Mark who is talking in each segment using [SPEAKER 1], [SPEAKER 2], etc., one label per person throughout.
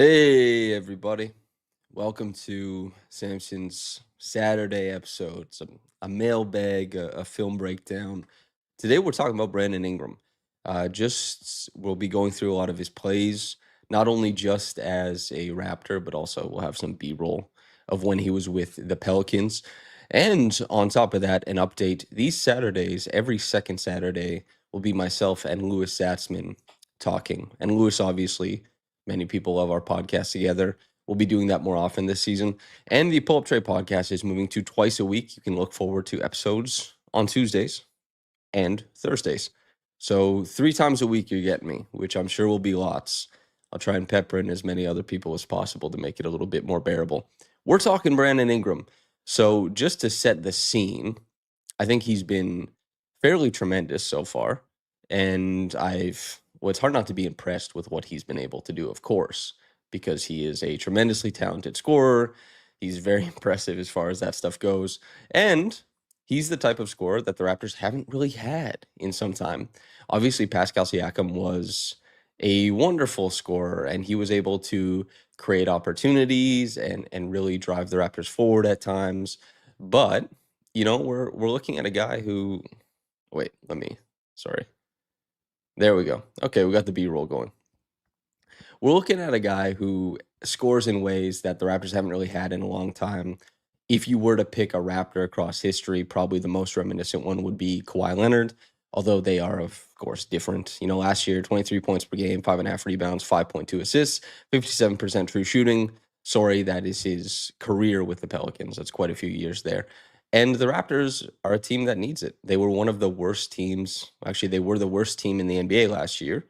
[SPEAKER 1] Hey, everybody. Welcome to Samson's Saturday episode. It's a mailbag, a film breakdown. Today, we're talking about Brandon Ingram. We'll be going through a lot of his plays, not only just as a Raptor, but also we'll have some B roll of when he was with the Pelicans. And on top of that, an update. These Saturdays, every second Saturday, will be myself and Louis Satzman talking. And Louis, obviously, many people love our podcast together. We'll be doing that more often this season. And the Pull Up Trade podcast is moving to twice a week. You can look forward to episodes on Tuesdays and Thursdays. So 3 times a week you're getting me, which I'm sure will be lots. I'll try and pepper in as many other people as possible to make it a little bit more bearable. We're talking Brandon Ingram. So just to set the scene, I think he's been fairly tremendous so far. And it's hard not to be impressed with what he's been able to do, of course, because he is a tremendously talented scorer. He's very impressive as far as that stuff goes. And he's the type of scorer that the Raptors haven't really had in some time. Obviously, Pascal Siakam was a wonderful scorer, and he was able to create opportunities and really drive the Raptors forward at times. But we're looking at a guy who, wait, sorry. There we go. Okay, we got the B-roll going. We're looking at a guy who scores in ways that the Raptors haven't really had in a long time. If you were to pick a Raptor across history, probably the most reminiscent one would be Kawhi Leonard, although they are, of course, different. Last year, 23 points per game, 5.5 rebounds, 5.2 assists, 57% true shooting. Sorry, that is his career with the Pelicans. That's quite a few years there. And the Raptors are a team that needs it. They were one of the worst teams. Actually, they were the worst team in the NBA last year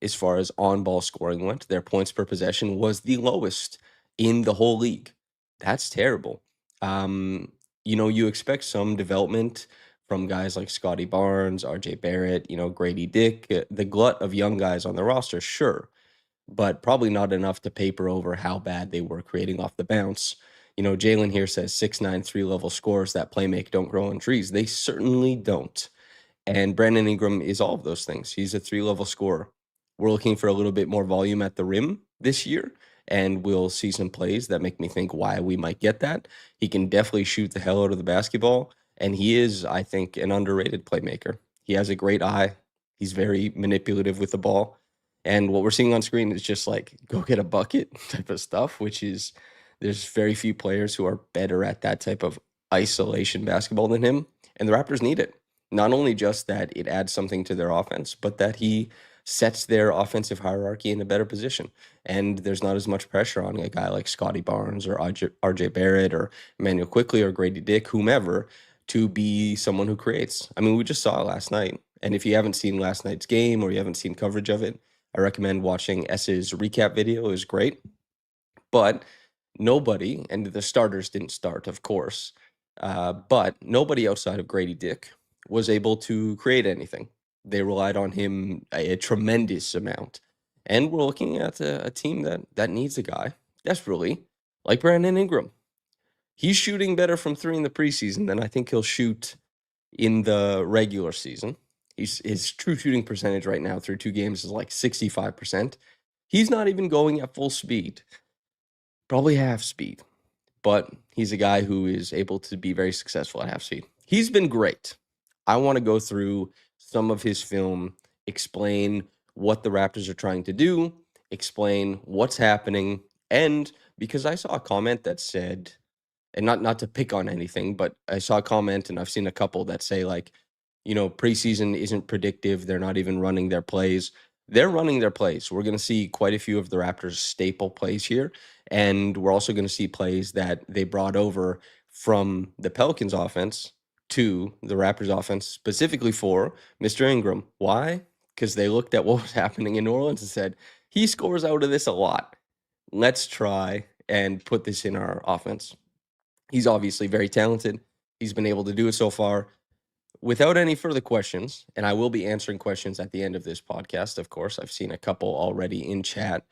[SPEAKER 1] as far as on-ball scoring went. Their points per possession was the lowest in the whole league. That's terrible. You expect some development from guys like Scotty Barnes, RJ Barrett, Grady Dick, the glut of young guys on the roster, sure, but probably not enough to paper over how bad they were creating off the bounce. Jalen here says 6'9", 3-level scores that play make don't grow on trees. They certainly don't. And Brandon Ingram is all of those things. He's a 3-level scorer. We're looking for a little bit more volume at the rim this year, and we'll see some plays that make me think why we might get that. He can definitely shoot the hell out of the basketball, and he is, I think, an underrated playmaker. He has a great eye. He's very manipulative with the ball. And what we're seeing on screen is just like go get a bucket type of stuff, which is there's very few players who are better at that type of isolation basketball than him, and the Raptors need it. Not only just that it adds something to their offense, but that he sets their offensive hierarchy in a better position. And there's not as much pressure on a guy like Scotty Barnes or RJ Barrett or Emmanuel Quickly or Grady Dick, whomever, to be someone who creates. I mean, we just saw it last night. And if you haven't seen last night's game or you haven't seen coverage of it, I recommend watching S's recap video. It was great. But nobody, and the starters didn't start, of course, but nobody outside of Grady Dick was able to create anything. They relied on him a tremendous amount. And we're looking at a team that needs a guy desperately like Brandon Ingram. He's shooting better from three in the preseason than I think he'll shoot in the regular season. His true shooting percentage right now through 2 games is like 65%. He's not even going at full speed, probably half speed, but he's a guy who is able to be very successful at half speed. He's been great. I want to go through some of his film, explain what the Raptors are trying to do, explain what's happening, and because I saw a comment that said, and not to pick on anything, but I saw a comment and I've seen a couple that say like, preseason isn't predictive. They're not even running their plays. They're running their plays. We're going to see quite a few of the Raptors' staple plays here. And we're also going to see plays that they brought over from the Pelicans offense to the Raptors offense, specifically for Mr. Ingram. Why? Because they looked at what was happening in New Orleans and said, he scores out of this a lot. Let's try and put this in our offense. He's obviously very talented. He's been able to do it so far. Without any further questions, and I will be answering questions at the end of this podcast, of course. I've seen a couple already in chat.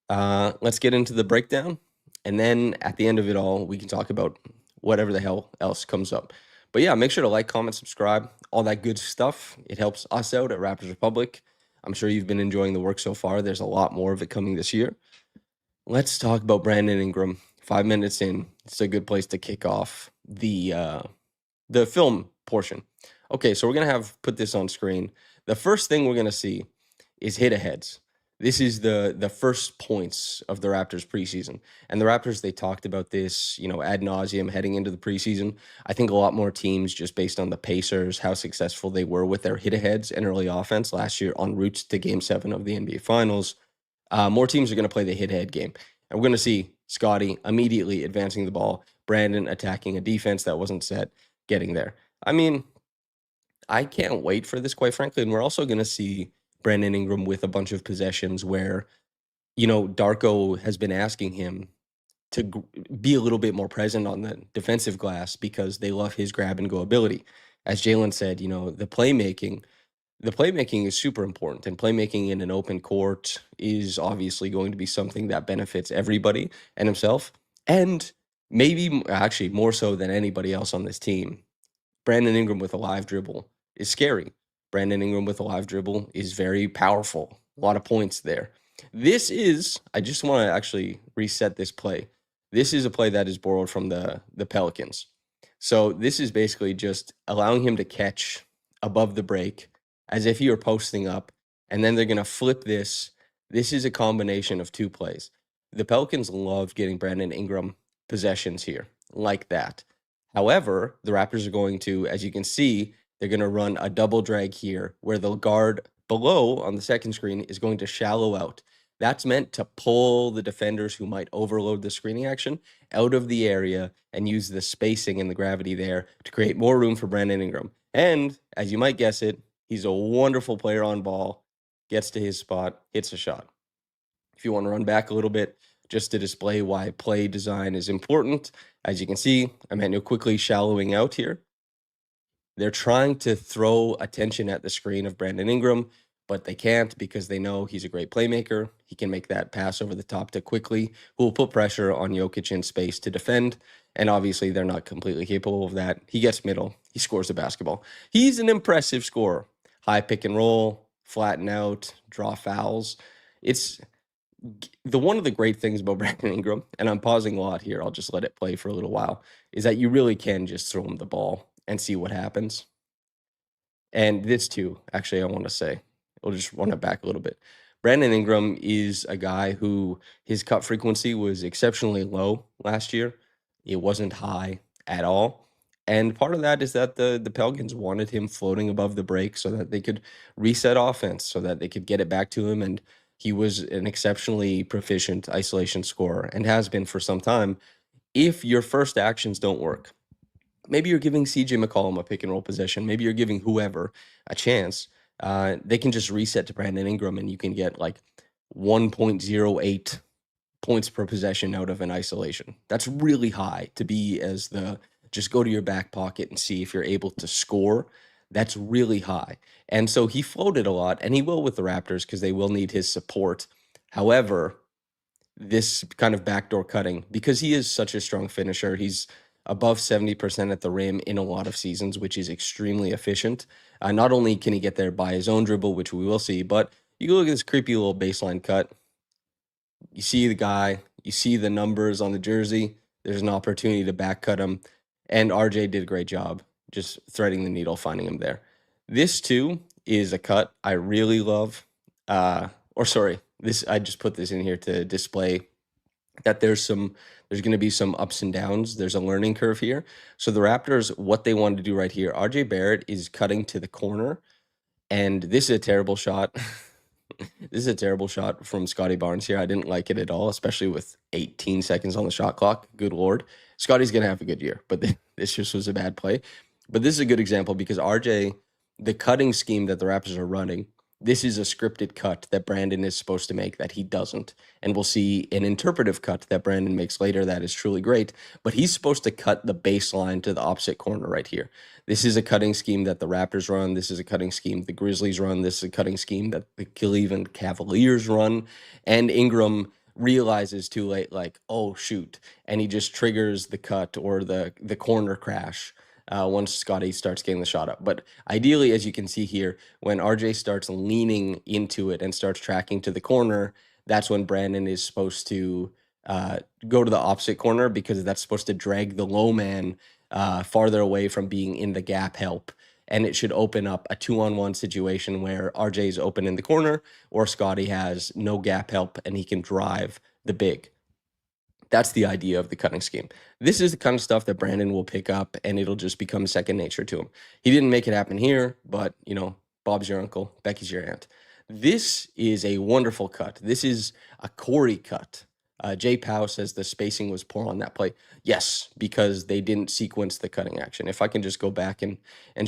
[SPEAKER 1] Let's get into the breakdown. And then at the end of it all, we can talk about whatever the hell else comes up. But yeah, make sure to like, comment, subscribe, all that good stuff. It helps us out at Raptors Republic. I'm sure you've been enjoying the work so far. There's a lot more of it coming this year. Let's talk about Brandon Ingram. 5 minutes in, it's a good place to kick off the film portion. Okay, so we're gonna have put this on screen. The first thing we're gonna see is hit aheads. This is the first points of the Raptors preseason. And the Raptors, they talked about this, ad nauseum heading into the preseason. I think a lot more teams, just based on the Pacers, how successful they were with their hit aheads and early offense last year en route to Game 7 of the NBA Finals. More teams are going to play the hit ahead game. And we're going to see Scotty immediately advancing the ball, Brandon attacking a defense that wasn't set, getting there. I mean, I can't wait for this, quite frankly. And we're also going to see Brandon Ingram with a bunch of possessions where, Darko has been asking him to be a little bit more present on the defensive glass because they love his grab and go ability. As Jalen said, the playmaking is super important, and playmaking in an open court is obviously going to be something that benefits everybody and himself, and maybe actually more so than anybody else on this team. Brandon Ingram with a live dribble is scary. Brandon Ingram with a live dribble is very powerful. A lot of points there. I just want to actually reset this play. This is a play that is borrowed from the Pelicans. So this is basically just allowing him to catch above the break as if you were posting up, and then they're going to flip this. This is a combination of two plays. The Pelicans love getting Brandon Ingram possessions here like that. However, the Raptors are going to, as you can see, they're going to run a double drag here where the guard below on the second screen is going to shallow out. That's meant to pull the defenders who might overload the screening action out of the area and use the spacing and the gravity there to create more room for Brandon Ingram. And as you might guess it, he's a wonderful player on ball, gets to his spot, hits a shot. If you want to run back a little bit, just to display why play design is important, as you can see, Emmanuel quickly shallowing out here. They're trying to throw attention at the screen of Brandon Ingram, but they can't because they know he's a great playmaker. He can make that pass over the top to quickly, who will put pressure on Jokic in space to defend. And obviously, they're not completely capable of that. He gets middle, he scores the basketball. He's an impressive scorer. High pick and roll, flatten out, draw fouls. It's one of the great things about Brandon Ingram, and I'm pausing a lot here, I'll just let it play for a little while, is that you really can just throw him the ball and see what happens. And this too, actually, I want to say, we'll just run it back a little bit. Brandon Ingram is a guy who his cut frequency was exceptionally low last year. It wasn't high at all. And part of that is that the Pelicans wanted him floating above the break so that they could reset offense, so that they could get it back to him. And he was an exceptionally proficient isolation scorer and has been for some time. If your first actions don't work, maybe you're giving CJ McCollum a pick and roll possession. Maybe you're giving whoever a chance. They can just reset to Brandon Ingram, and you can get like 1.08 points per possession out of an isolation. That's really high to be as the just go to your back pocket and see if you're able to score. That's really high. And so he floated a lot, and he will with the Raptors because they will need his support. However, this kind of backdoor cutting, because he is such a strong finisher, he's above 70% at the rim in a lot of seasons, which is extremely efficient. Not only can he get there by his own dribble, which we will see, but you look at this creepy little baseline cut. You see the guy, you see the numbers on the jersey. There's an opportunity to back cut him. And RJ did a great job just threading the needle, finding him there. This too is a cut I really love. I just put this in here to display that there's going to be some ups and downs. There's a learning curve here. So the Raptors, what they wanted to do right here, RJ Barrett is cutting to the corner, and this is a terrible shot. This is a terrible shot from Scotty Barnes here. I didn't like it at all, especially with 18 seconds on the shot clock. Good Lord. Scotty's going to have a good year, but this just was a bad play. But this is a good example because RJ, the cutting scheme that the Raptors are running, this is a scripted cut that Brandon is supposed to make that he doesn't. And we'll see an interpretive cut that Brandon makes later that is truly great. But he's supposed to cut the baseline to the opposite corner right here. This is a cutting scheme that the Raptors run. This is a cutting scheme the Grizzlies run. This is a cutting scheme that the Cleveland Cavaliers run. And Ingram realizes too late, like, oh, shoot. And he just triggers the cut or the corner crash once Scotty starts getting the shot up. But ideally, as you can see here, when RJ starts leaning into it and starts tracking to the corner, that's when Brandon is supposed to go to the opposite corner because that's supposed to drag the low man farther away from being in the gap help. And it should open up a 2-on-1 situation where RJ is open in the corner or Scotty has no gap help and he can drive the big. That's the idea of the cutting scheme. This is the kind of stuff that Brandon will pick up and it'll just become second nature to him. He didn't make it happen here, but Bob's your uncle, Becky's your aunt. This is a wonderful cut. This is a Corey cut. Jay Powell says the spacing was poor on that play. Yes, because they didn't sequence the cutting action. If I can just go back and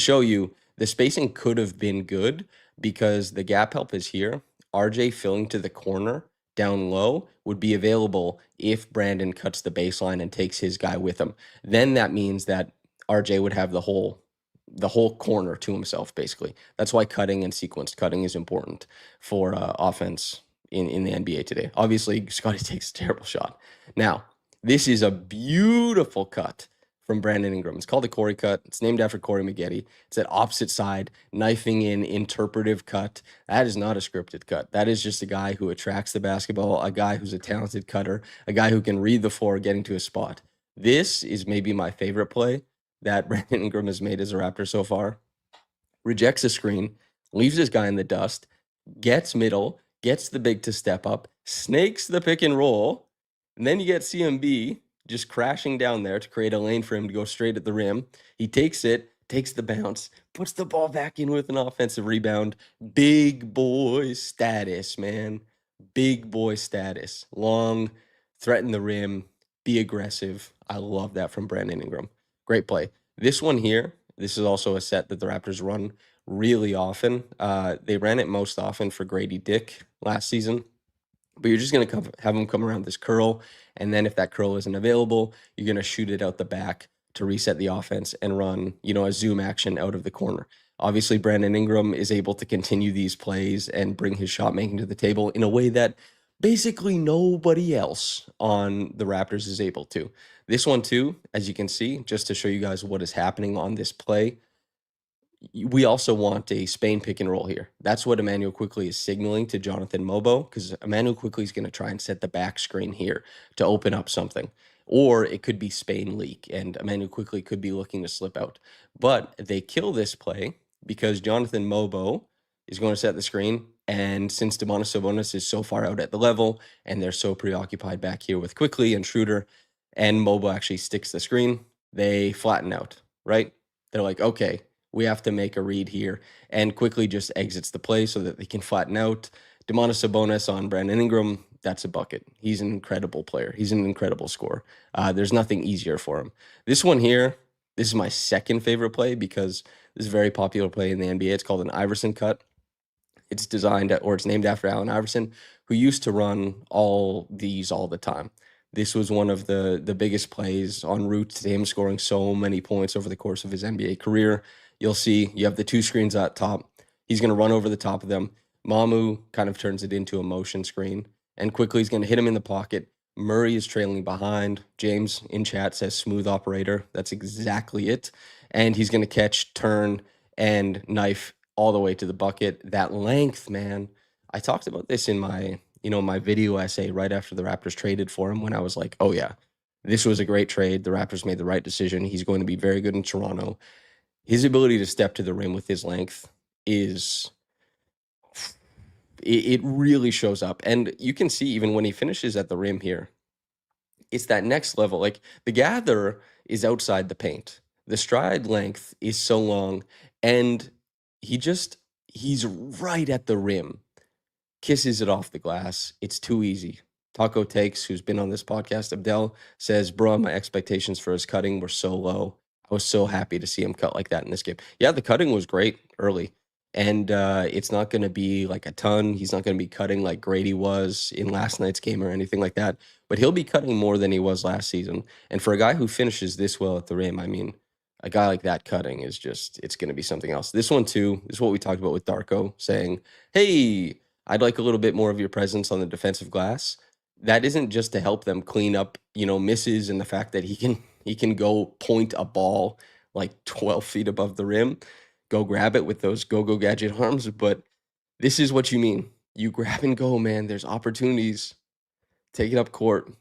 [SPEAKER 1] show you, the spacing could have been good because the gap help is here. RJ filling to the corner down low would be available if Brandon cuts the baseline and takes his guy with him. Then that means that RJ would have the whole corner to himself, basically. That's why cutting and sequenced cutting is important for offense in the NBA today. Obviously, Scotty takes a terrible shot. Now, this is a beautiful cut from Brandon Ingram. It's called the Corey cut. It's named after Corey Maggette. It's that opposite side, knifing in, interpretive cut. That is not a scripted cut. That is just a guy who attracts the basketball, a guy who's a talented cutter, a guy who can read the floor getting to a spot. This is maybe my favorite play that Brandon Ingram has made as a Raptor so far. Rejects a screen, leaves his guy in the dust, gets middle, gets the big to step up, snakes the pick and roll, and then you get CMB just crashing down there to create a lane for him to go straight at the rim. He takes it, takes the bounce, puts the ball back in with an offensive rebound. Big boy status, man. Big boy status. Long, threaten the rim, be aggressive. I love that from Brandon Ingram. Great play. This one here, this is also a set that the Raptors run really often. They ran it most often for Grady Dick last season. But you're just going to have him come around this curl. And then if that curl isn't available, you're going to shoot it out the back to reset the offense and run, a zoom action out of the corner. Obviously, Brandon Ingram is able to continue these plays and bring his shot making to the table in a way that basically nobody else on the Raptors is able to. This one too, as you can see, just to show you guys what is happening on this play, we also want a Spain pick and roll here. That's what Emmanuel Quickley is signaling to Jonathan Mobo, because Emmanuel Quickley is going to try and set the back screen here to open up something. Or it could be Spain leak, and Emmanuel Quickley could be looking to slip out. But they kill this play because Jonathan Mobo is going to set the screen, and since Domantas Sabonis is so far out at the level, and they're so preoccupied back here with Quickley and Schroeder, and Mobo actually sticks the screen, they flatten out, right? They're like, okay, we have to make a read here, and Quickley just exits the play so that they can flatten out. Domantas Sabonis on Brandon Ingram, that's a bucket. He's an incredible player. He's an incredible scorer. There's nothing easier for him. This one here, this is my second favorite play because this is a very popular play in the NBA. It's called an Iverson cut. It's it's named after Allen Iverson, who used to run all these all the time. This was one of the biggest plays en route to him scoring so many points over the course of his NBA career. You'll see you have the two screens at top. He's going to run over the top of them. Mamu kind of turns it into a motion screen, and quickly he's going to hit him in the pocket. Murray is trailing behind. James in chat says smooth operator. That's exactly it. And he's going to catch, turn, and knife all the way to the bucket. That length, man. I talked about this in my my video essay right after the Raptors traded for him, when I was like, oh yeah, this was a great trade. The Raptors made the right decision. He's going to be very good in Toronto. His ability to step to the rim with his length is, it really shows up. And you can see even when he finishes at the rim here, it's that next level. Like, the gather is outside the paint. The stride length is so long, and he's right at the rim. Kisses it off the glass. It's too easy. Taco Takes, who's been on this podcast, Abdel, says, bro, my expectations for his cutting were so low. I was so happy to see him cut like that in this game. Yeah, the cutting was great early. And it's not going to be like a ton. He's not going to be cutting like Grady was in last night's game or anything like that. But he'll be cutting more than he was last season. And for a guy who finishes this well at the rim, I mean, a guy like that cutting is just, it's going to be something else. This one, too, is what we talked about with Darko, saying, hey, I'd like a little bit more of your presence on the defensive glass. That isn't just to help them clean up, misses, and the fact that he can go point a ball like 12 feet above the rim, go grab it with those go gadget arms. But this is what you mean You grab and go, man. There's opportunities. Take it up court.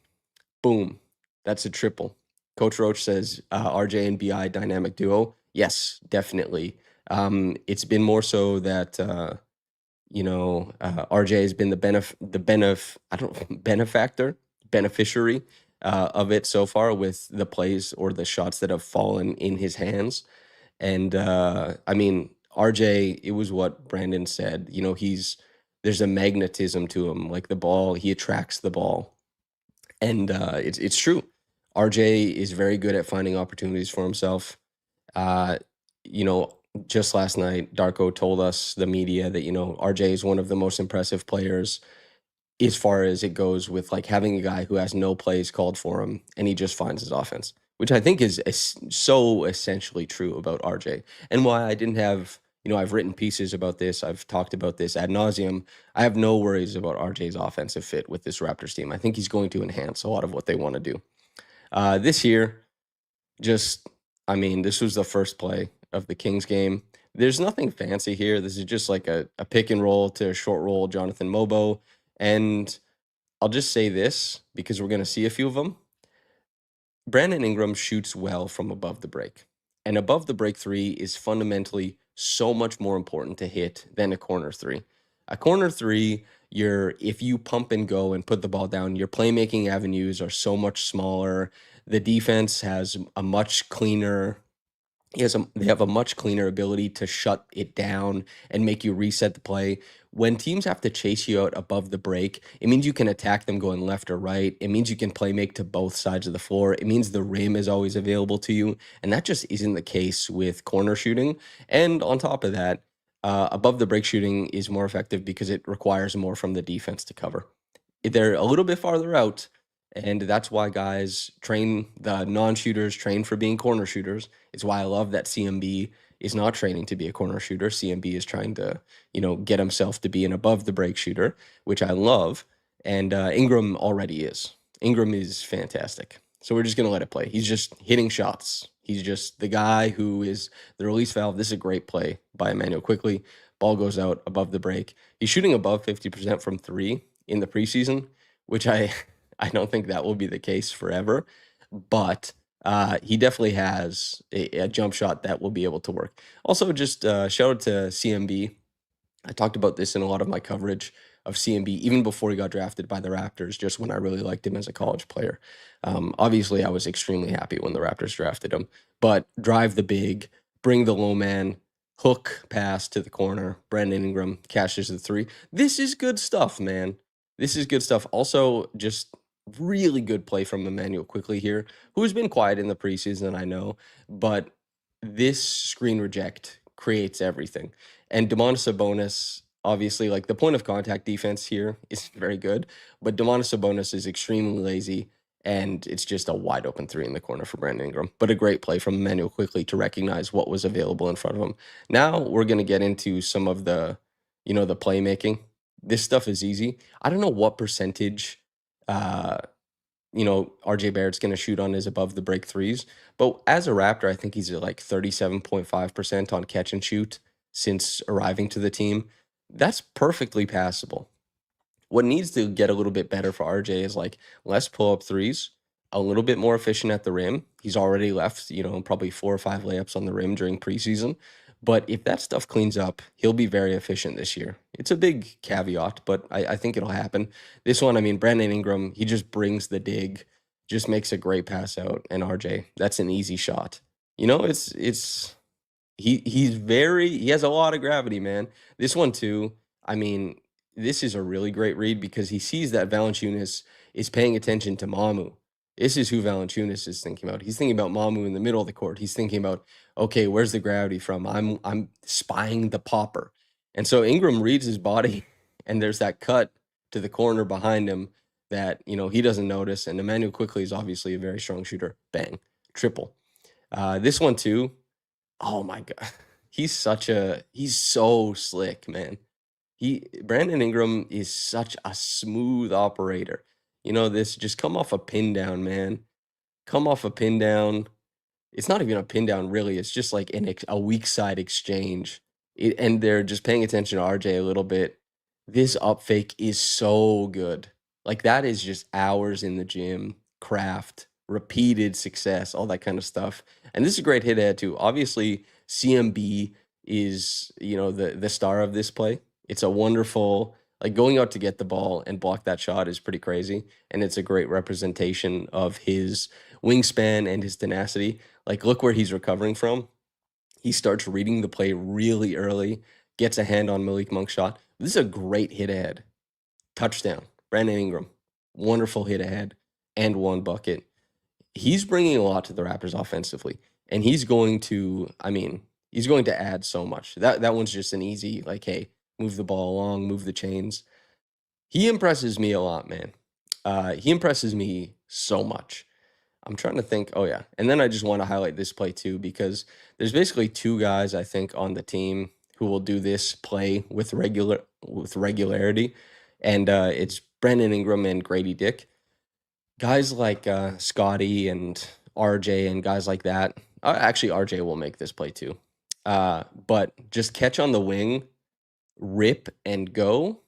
[SPEAKER 1] Boom. That's a triple. Coach Roach says RJ and BI dynamic duo. Yes, definitely. It's been more so that RJ has been I don't beneficiary of it so far with the plays or the shots that have fallen in his hands. And I mean, RJ, it was what Brandon said. There's a magnetism to him, like the ball, he attracts the ball. And it's true. RJ is very good at finding opportunities for himself. Uh, you know, just last night, Darko told us, the media, that, RJ is one of the most impressive players as far as it goes with like having a guy who has no plays called for him and he just finds his offense, which I think is so essentially true about RJ. And why I didn't have, I've written pieces about this, I've talked about this ad nauseum. I have no worries about RJ's offensive fit with this Raptors team. I think he's going to enhance a lot of what they want to do. This year, just, I mean, this was the first play of the Kings game. There's nothing fancy here. This is just like a pick and roll to a short roll, Jonathan Mobo. And I'll just say this because we're going to see a few of them. Brandon Ingram shoots well from above the break. And above the break three is fundamentally so much more important to hit than a corner three. A corner three, if you pump and go and put the ball down, your playmaking avenues are so much smaller. The defense has a much cleaner they have a much cleaner ability to shut it down and make you reset the play. When teams have to chase you out above the break, it means you can attack them going left or right. It means you can play make to both sides of the floor. It means the rim is always available to you. And that just isn't the case with corner shooting. And on top of that, above the break shooting is more effective because it requires more from the defense to cover. They're a little bit farther out, and that's why guys train, the non-shooters train for being corner shooters. It's why I love that CMB is not training to be a corner shooter. CMB is trying to, get himself to be an above the break shooter, which I love. And Ingram already is. Ingram is fantastic. So we're just going to let it play. He's just hitting shots. He's just the guy who is the release valve. This is a great play by Emmanuel quickly. Ball goes out above the break. He's shooting above 50% from three in the preseason, which I don't think that will be the case forever, but he definitely has a jump shot that will be able to work. Also, just shout out to CMB. I talked about this in a lot of my coverage of CMB, even before he got drafted by the Raptors, just when I really liked him as a college player. Obviously, I was extremely happy when the Raptors drafted him, but drive the big, bring the low man, hook pass to the corner. Brandon Ingram cashes the three. This is good stuff, man. This is good stuff. Also, just really good play from Emmanuel quickly here, who's been quiet in the preseason, I know, but this screen reject creates everything. And Domantas Sabonis, obviously, like the point of contact defense here is very good, but Domantas Sabonis is extremely lazy, and it's just a wide open three in the corner for Brandon Ingram. But a great play from Emmanuel quickly to recognize what was available in front of him. Now we're going to get into some of the, the playmaking. This stuff is easy. I don't know what percentage uh RJ Barrett's going to shoot on his above the break threes. But as a Raptor, I think he's at like 37.5% on catch and shoot since arriving to the team. That's perfectly passable. What needs to get a little bit better for RJ is like less pull up threes, a little bit more efficient at the rim. He's already left, probably 4 or 5 layups on the rim during preseason. But if that stuff cleans up, he'll be very efficient this year. It's a big caveat, but I think it'll happen. This one, I mean, Brandon Ingram, he just brings the dig, just makes a great pass out, and RJ, that's an easy shot. It's he has a lot of gravity, man. This one too. I mean, this is a really great read because he sees that Valanciunas is paying attention to Mamu. This is who Valanciunas is thinking about. He's thinking about Mamu in the middle of the court. He's thinking about, okay, where's the gravity from? I'm spying the popper. And so Ingram reads his body, and there's that cut to the corner behind him that, he doesn't notice. And Emmanuel quickly is obviously a very strong shooter. Bang. Triple. This one too. Oh my god. He's so slick, man. Brandon Ingram is such a smooth operator. This just come off a pin down, man. Come off a pin down. It's not even a pin down, really. It's just like a weak side exchange. And they're just paying attention to RJ a little bit. This up fake is so good. Like, that is just hours in the gym, craft, repeated success, all that kind of stuff. And this is a great hit ahead too. Obviously, CMB is, the star of this play. It's a wonderful, like, going out to get the ball and block that shot is pretty crazy. And it's a great representation of his wingspan and his tenacity. Like, look where he's recovering from. He starts reading the play really early, gets a hand on Malik Monk's shot. This is a great hit ahead. Touchdown. Brandon Ingram. Wonderful hit ahead and one bucket. He's bringing a lot to the Raptors offensively. And he's going to add so much. That one's just an easy, like, hey, move the ball along, move the chains. He impresses me a lot, man. He impresses me so much. I'm trying to think. Oh yeah, and then I just want to highlight this play too because there's basically two guys I think on the team who will do this play with regularity, and it's Brandon Ingram and Grady Dick. Guys like Scotty and RJ and guys like that. Actually, RJ will make this play too. But just catch on the wing, rip and go.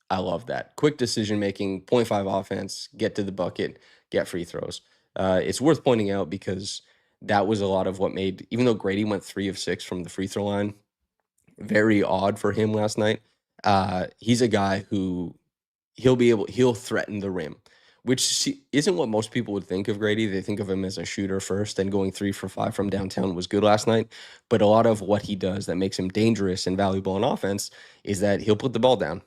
[SPEAKER 1] I love that. Quick decision making, point 0.5 offense, get to the bucket, get free throws. It's worth pointing out because that was a lot of what made, even though Grady went 3 of 6 from the free throw line, very odd for him last night. He's a guy who he'll threaten the rim, which isn't what most people would think of Grady. They think of him as a shooter first, and going 3 for 5 from downtown was good last night. But a lot of what he does that makes him dangerous and valuable on offense is that he'll put the ball down.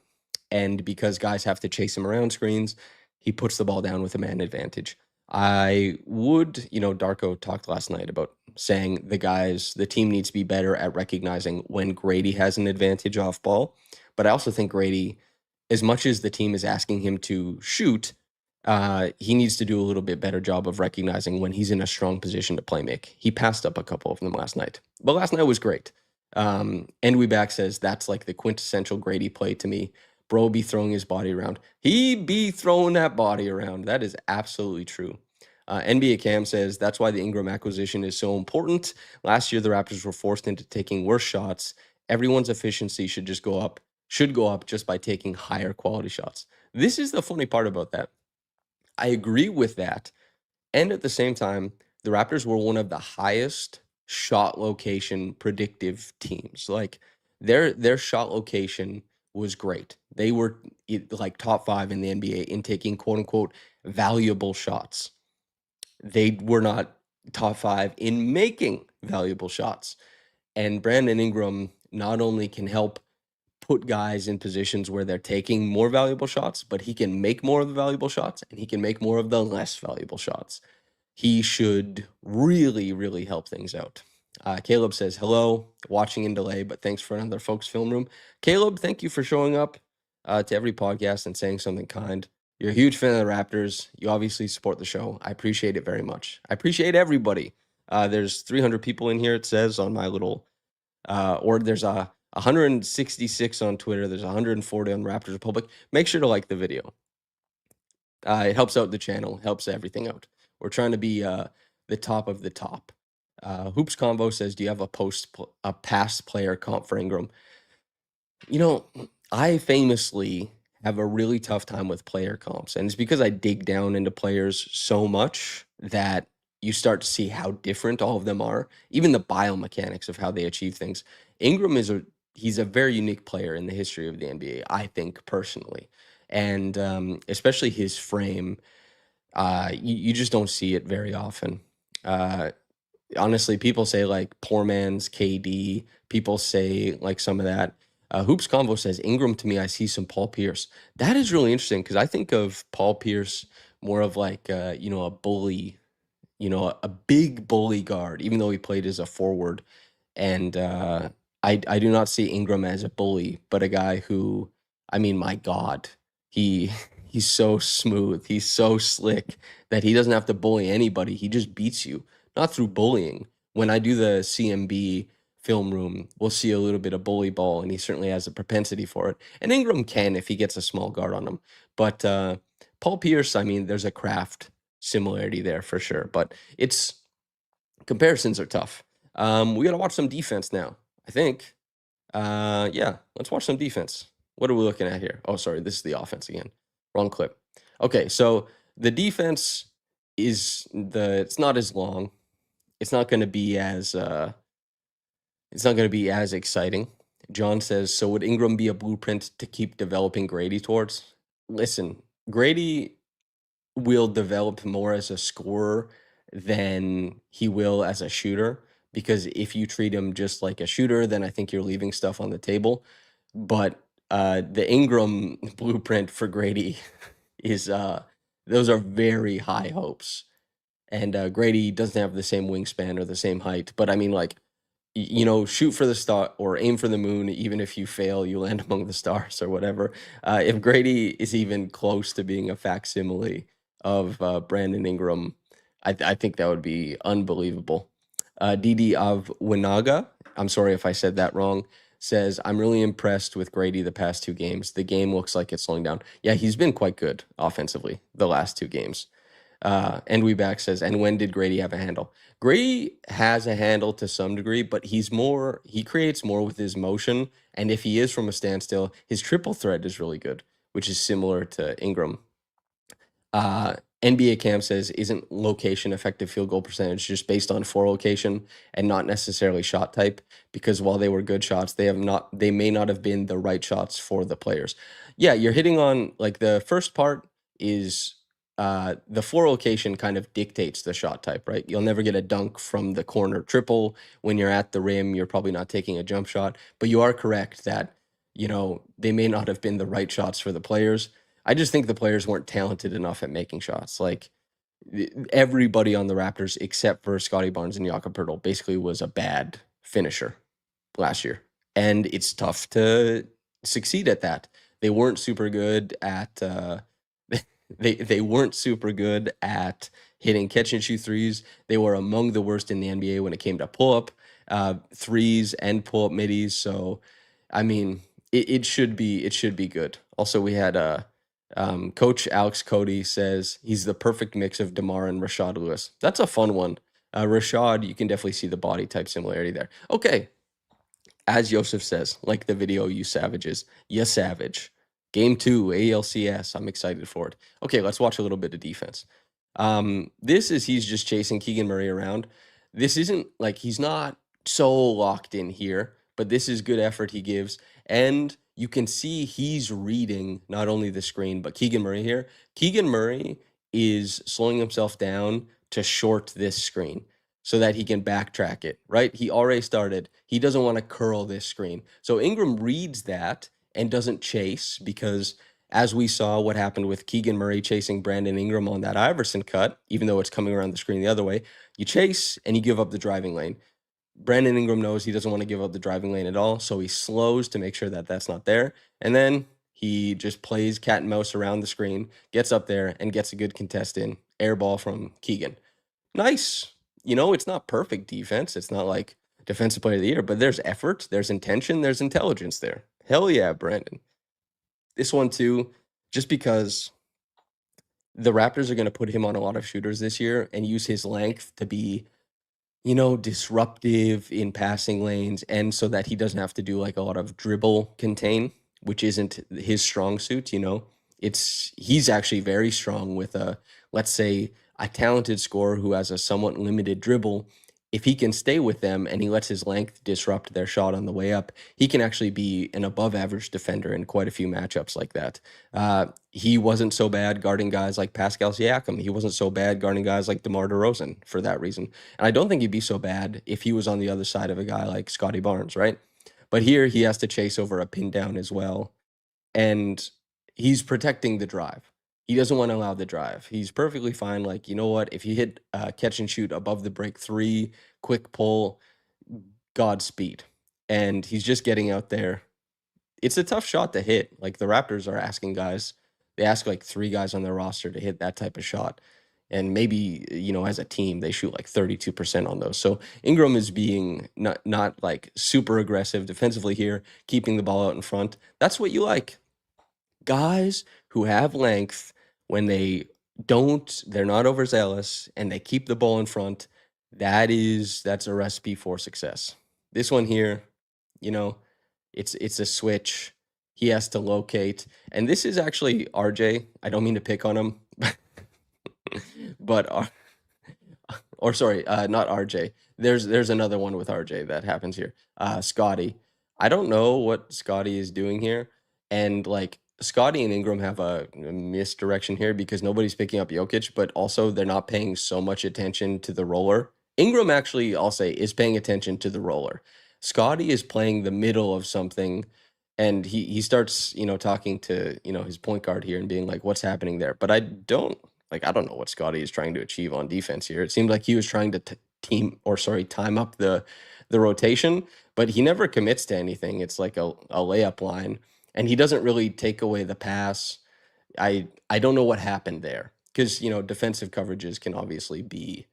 [SPEAKER 1] And because guys have to chase him around screens, he puts the ball down with a man advantage. Darko talked last night about saying the team needs to be better at recognizing when Grady has an advantage off ball. But I also think Grady, as much as the team is asking him to shoot, he needs to do a little bit better job of recognizing when he's in a strong position to play make. He passed up a couple of them last night, but last night was great. And We Back says that's like the quintessential Grady play to me. Bro be throwing his body around. He be throwing that body around. That is absolutely true. NBA Cam says that's why the Ingram acquisition is so important. Last year, the Raptors were forced into taking worse shots. Everyone's efficiency should go up just by taking higher quality shots. This is the funny part about that. I agree with that. And at the same time, the Raptors were one of the highest shot location predictive teams. Like their shot location was great. They were like top 5 in the NBA in taking quote unquote valuable shots. They were not top 5 in making valuable shots. And Brandon Ingram not only can help put guys in positions where they're taking more valuable shots, but he can make more of the valuable shots and he can make more of the less valuable shots. He should really, really help things out. Caleb says, hello, watching in delay, but thanks for another Folks Film Room. Caleb, thank you for showing up to every podcast and saying something kind. You're a huge fan of the Raptors. You obviously support the show. I appreciate it very much. I appreciate everybody. There's 300 people in here, it says on my little, or there's 166 on Twitter. There's 140 on Raptors Republic. Make sure to like the video. It helps out the channel, helps everything out. We're trying to be the top of the top. Hoops Convo says, do you have a past player comp for Ingram? I famously have a really tough time with player comps, and it's because I dig down into players so much that you start to see how different all of them are, even the biomechanics of how they achieve things. Ingram he's a very unique player in the history of the NBA, I think personally, and especially his frame. You just don't see it very often. Honestly, people say like poor man's KD. People say like some of that. Hoops Convo says Ingram to me, I see some Paul Pierce. That is really interesting because I think of Paul Pierce more of like a bully, a big bully guard, even though he played as a forward. And I do not see Ingram as a bully, but a guy who, I mean, my God, he he's so smooth, he's so slick that he doesn't have to bully anybody. He just beats you, not through bullying. When I do the CMB film room, we'll see a little bit of bully ball, and he certainly has a propensity for it. And Ingram can if he gets a small guard on him. But Paul Pierce, I mean, there's a craft similarity there for sure. But comparisons are tough. We got to watch some defense now, I think. Yeah, let's watch some defense. What are we looking at here? Oh, sorry, this is the offense again. Wrong clip. Okay, so the defense it's not as long. It's not going to be as exciting. John says, so would Ingram be a blueprint to keep developing Grady towards? Listen, Grady will develop more as a scorer than he will as a shooter, because if you treat him just like a shooter, then I think you're leaving stuff on the table. But the Ingram blueprint for Grady is those are very high hopes. And Grady doesn't have the same wingspan or the same height, but I mean, like, shoot for the star or aim for the moon. Even if you fail, you land among the stars or whatever. If Grady is even close to being a facsimile of Brandon Ingram, I think that would be unbelievable. Didi of Winaga, I'm sorry if I said that wrong, says, I'm really impressed with Grady the past 2 games. The game looks like it's slowing down. Yeah, he's been quite good offensively the last 2 games. And We Back says, and when did Grady have a handle? Grady has a handle to some degree, but he creates more with his motion. And if he is from a standstill, his triple threat is really good, which is similar to Ingram. Uh, NBA Cam says, isn't location effective field goal percentage just based on floor location and not necessarily shot type? Because while they were good shots, they may not have been the right shots for the players. Yeah, you're hitting on, like, the first part is the floor location kind of dictates the shot type, right? You'll never get a dunk from the corner triple. When you're at the rim, you're probably not taking a jump shot. But you are correct that, they may not have been the right shots for the players. I just think the players weren't talented enough at making shots. Like, everybody on the Raptors except for Scotty Barnes and Jakob Poeltl basically was a bad finisher last year, and it's tough to succeed at that. They weren't super good at they weren't super good at hitting catch and shoot threes. They were among the worst in the NBA when it came to pull up threes and pull up middies. So, I mean, it should be good. Also, we had Coach Alex Cody says he's the perfect mix of DeMar and Rashad Lewis. That's a fun one. Rashad, you can definitely see the body type similarity there. Okay, as Joseph says, like the video, you savages, you savage. Game 2, ALCS. I'm excited for it. Okay, let's watch a little bit of defense. He's just chasing Keegan Murray around. This isn't like he's not so locked in here, but this is good effort he gives. And you can see he's reading not only the screen, but Keegan Murray here. Keegan Murray is slowing himself down to short this screen so that he can backtrack it, right? He already started. He doesn't want to curl this screen. So Ingram reads that and doesn't chase, because as we saw what happened with Keegan Murray chasing Brandon Ingram on that Iverson cut, even though it's coming around the screen the other way, you chase and you give up the driving lane. Brandon Ingram knows he doesn't want to give up the driving lane at all, so he slows to make sure that that's not there. And then he just plays cat and mouse around the screen, gets up there, and gets a good contest in. Air ball from Keegan. Nice. It's not perfect defense. It's not like defensive player of the year, but there's effort, there's intention, there's intelligence there. Hell yeah, Brandon. This one too, just because the Raptors are going to put him on a lot of shooters this year and use his length to be, disruptive in passing lanes, and so that he doesn't have to do like a lot of dribble contain, which isn't his strong suit. He's actually very strong with let's say, a talented scorer who has a somewhat limited dribble. If he can stay with them and he lets his length disrupt their shot on the way up, he can actually be an above average defender in quite a few matchups like that. He wasn't so bad guarding guys like Pascal Siakam. He wasn't so bad guarding guys like DeMar DeRozan for that reason. And I don't think he'd be so bad if he was on the other side of a guy like Scotty Barnes, right? But here he has to chase over a pin down as well. And he's protecting the drive. He doesn't want to allow the drive. He's perfectly fine. Like, you know what? If you hit catch and shoot above the break 3, quick pull, Godspeed. And he's just getting out there. It's a tough shot to hit. Like, the Raptors are asking guys, they ask like 3 guys on their roster to hit that type of shot. And maybe, as a team, they shoot like 32% on those. So Ingram is being not like super aggressive defensively here, keeping the ball out in front. That's what you like. Guys who have length, when they're not overzealous and they keep the ball in front, that's a recipe for success. This one here, it's a switch. He has to locate. And this is actually RJ. I don't mean to pick on him, but or sorry, not RJ. There's another one with RJ that happens here. Scotty. I don't know what Scotty is doing here, and like Scotty and Ingram have a misdirection here because nobody's picking up Jokic, but also they're not paying so much attention to the roller. Ingram actually, I'll say, is paying attention to the roller. Scotty is playing the middle of something, and he starts talking to his point guard here and being like, "What's happening there?" But I don't know what Scotty is trying to achieve on defense here. It seemed like he was trying to time up the rotation, but he never commits to anything. It's like a layup line, and he doesn't really take away the pass. I don't know what happened there because defensive coverages can obviously be.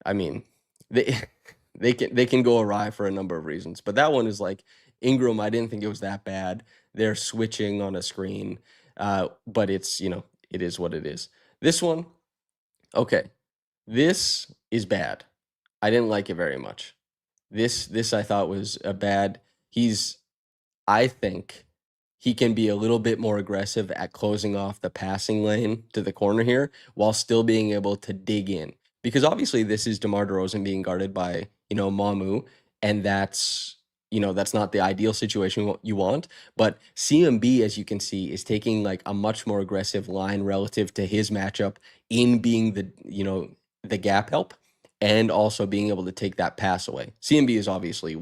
[SPEAKER 1] I mean, they they can go awry for a number of reasons, but that one is like Ingram. I didn't think it was that bad. They're switching on a screen, but it's it is what it is. This one, okay, this is bad. I didn't like it very much. This I thought was a bad. He's I think he can be a little bit more aggressive at closing off the passing lane to the corner here while still being able to dig in. Because obviously this is DeMar DeRozan being guarded by, Mamu, and that's not the ideal situation you want. But CMB, as you can see, is taking like a much more aggressive line relative to his matchup in being the gap help and also being able to take that pass away. CMB is obviously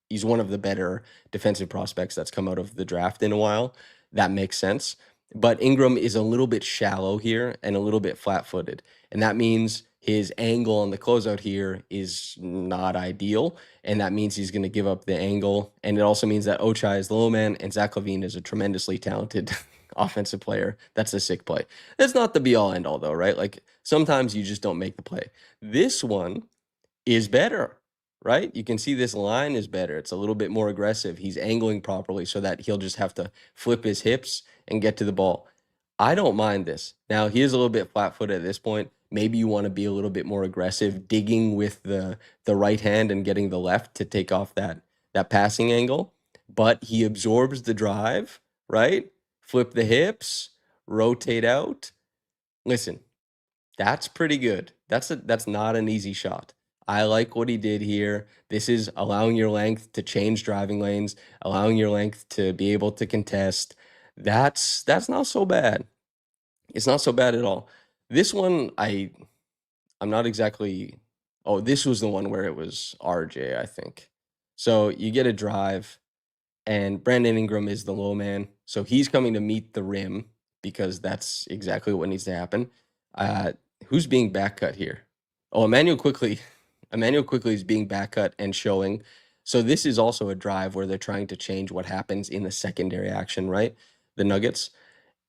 [SPEAKER 1] he's one of the better defensive prospects that's come out of the draft in a while. That makes sense. But Ingram is a little bit shallow here and a little bit flat footed. And that means his angle on the closeout here is not ideal. And that means he's going to give up the angle. And it also means that Ochai is the low man and Zach LaVine is a tremendously talented offensive player. That's a sick play. That's not the be all end all, though, right? Like sometimes you just don't make the play. This one is better, right? You can see this line is better. It's a little bit more aggressive. He's angling properly so that he'll just have to flip his hips and get to the ball. I don't mind this. Now, he is a little bit flat-footed at this point. Maybe you want to be a little bit more aggressive, digging with the right hand and getting the left to take off that passing angle. But he absorbs the drive, right? Flip the hips, rotate out. Listen, that's pretty good. That's not an easy shot. I like what he did here. This is allowing your length to change driving lanes, allowing your length to be able to contest. That's not so bad. It's not so bad at all. This one I'm not exactly. Oh, this was the one where it was RJ, I think. So you get a drive and Brandon Ingram is the low man. So he's coming to meet the rim because that's exactly what needs to happen. Uh, who's being back cut here? Oh, Emmanuel quickly. Emmanuel quickly is being back cut and showing. So this is also a drive where they're trying to change what happens in the secondary action, right? The Nuggets.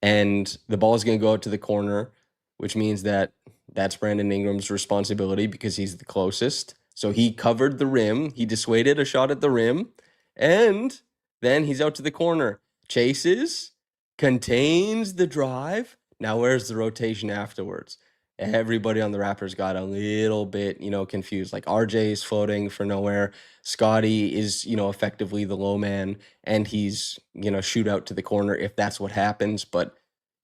[SPEAKER 1] And the ball is going to go out to the corner, which means that that's Brandon Ingram's responsibility because he's the closest. So he covered the rim. He dissuaded a shot at the rim. And then he's out to the corner. Chases, contains the drive. Now, where's the rotation afterwards? Everybody on the Raptors got a little bit, confused. Like RJ is floating for nowhere. Scotty is, effectively the low man, and he's, shoot out to the corner if that's what happens. But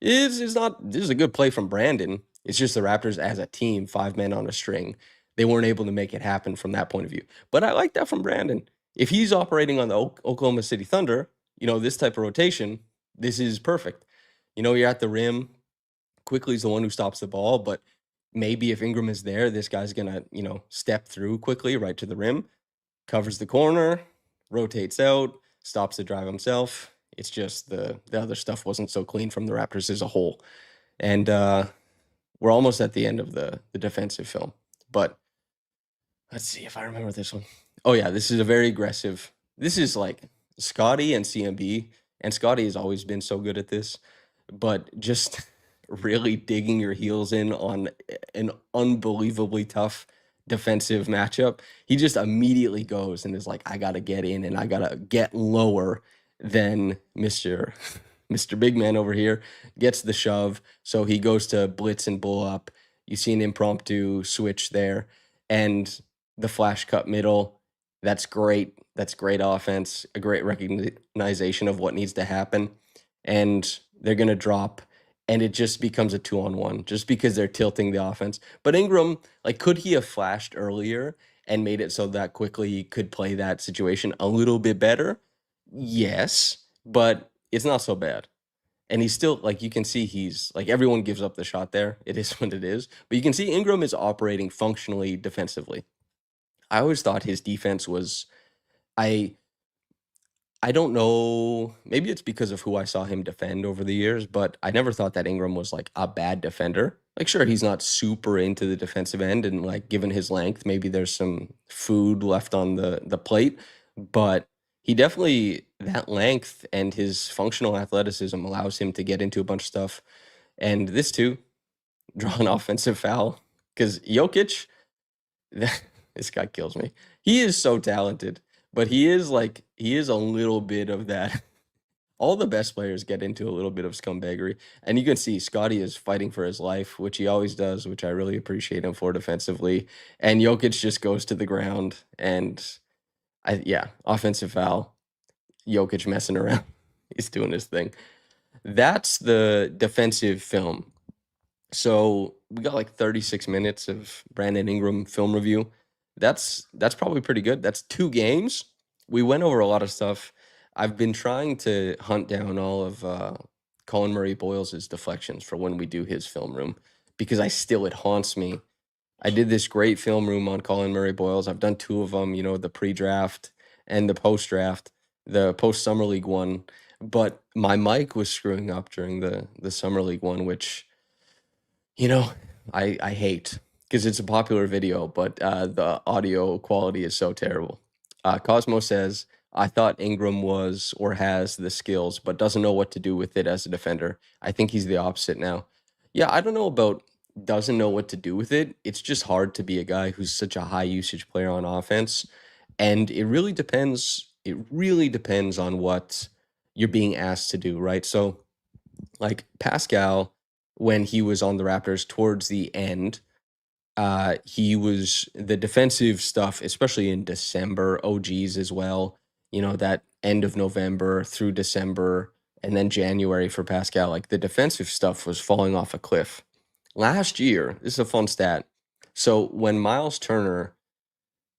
[SPEAKER 1] it's not. This is a good play from Brandon. It's just the Raptors as a team, 5 men on a string. They weren't able to make it happen from that point of view. But I like that from Brandon. If he's operating on the Oklahoma City Thunder, this type of rotation, this is perfect. You're at the rim. Quickly's the one who stops the ball, but maybe if Ingram is there, this guy's gonna, step through quickly right to the rim, covers the corner, rotates out, stops the drive himself. It's just the other stuff wasn't so clean from the Raptors as a whole. And we're almost at the end of the defensive film. But let's see if I remember this one. Oh yeah, this is a very aggressive. This is like Scotty and CMB, and Scotty has always been so good at this, but just really digging your heels in on an unbelievably tough defensive matchup. He just immediately goes and is like, I gotta get in and I gotta get lower than Mr. Mr. Big Man over here gets the shove. So he goes to blitz and bull up. You see an impromptu switch there and the flash cut middle. That's great. That's great offense, a great recognition of what needs to happen. And they're going to drop, and it just becomes a 2-on-1 just because they're tilting the offense. But Ingram, like, could he have flashed earlier and made it so that quickly he could play that situation a little bit better? Yes, but it's not so bad. And he's still like, you can see he's like, everyone gives up the shot there. It is what it is. But you can see Ingram is operating functionally defensively. I always thought his defense was I I don't know, maybe it's because of who I saw him defend over the years, but I never thought that Ingram was like a bad defender. Like, sure, he's not super into the defensive end, and like given his length, maybe there's some food left on the plate, but he definitely that length and his functional athleticism allows him to get into a bunch of stuff. And this too, draw an offensive foul because Jokic, this guy kills me. He is so talented, but he is a little bit of that. All the best players get into a little bit of scumbaggery, and you can see Scotty is fighting for his life, which he always does, which I really appreciate him for defensively. And Jokic just goes to the ground, and yeah, offensive foul. Jokic messing around. He's doing his thing. That's the defensive film. So we got like 36 minutes of Brandon Ingram film review. That's probably pretty good. That's 2 games. We went over a lot of stuff. I've been trying to hunt down all of Colin Murray Boyles' deflections for when we do his film room because it haunts me. I did this great film room on Colin Murray Boyles. I've done 2 of them, the pre-draft and the post-draft, the post-summer league one. But my mic was screwing up during the summer league one, which you know, I hate because it's a popular video, but the audio quality is so terrible. Cosmo says, I thought Ingram was or has the skills, but doesn't know what to do with it as a defender. I think he's the opposite now. Yeah, I don't know about doesn't know what to do with it. It's just hard to be a guy who's such a high usage player on offense. And it really depends. It really depends on what you're being asked to do, right? So, like Pascal, when he was on the Raptors towards the end, he was the defensive stuff, especially in December, OGs as well. That end of November through December and then January for Pascal, like the defensive stuff was falling off a cliff. Last year, this is a fun stat. So when Miles Turner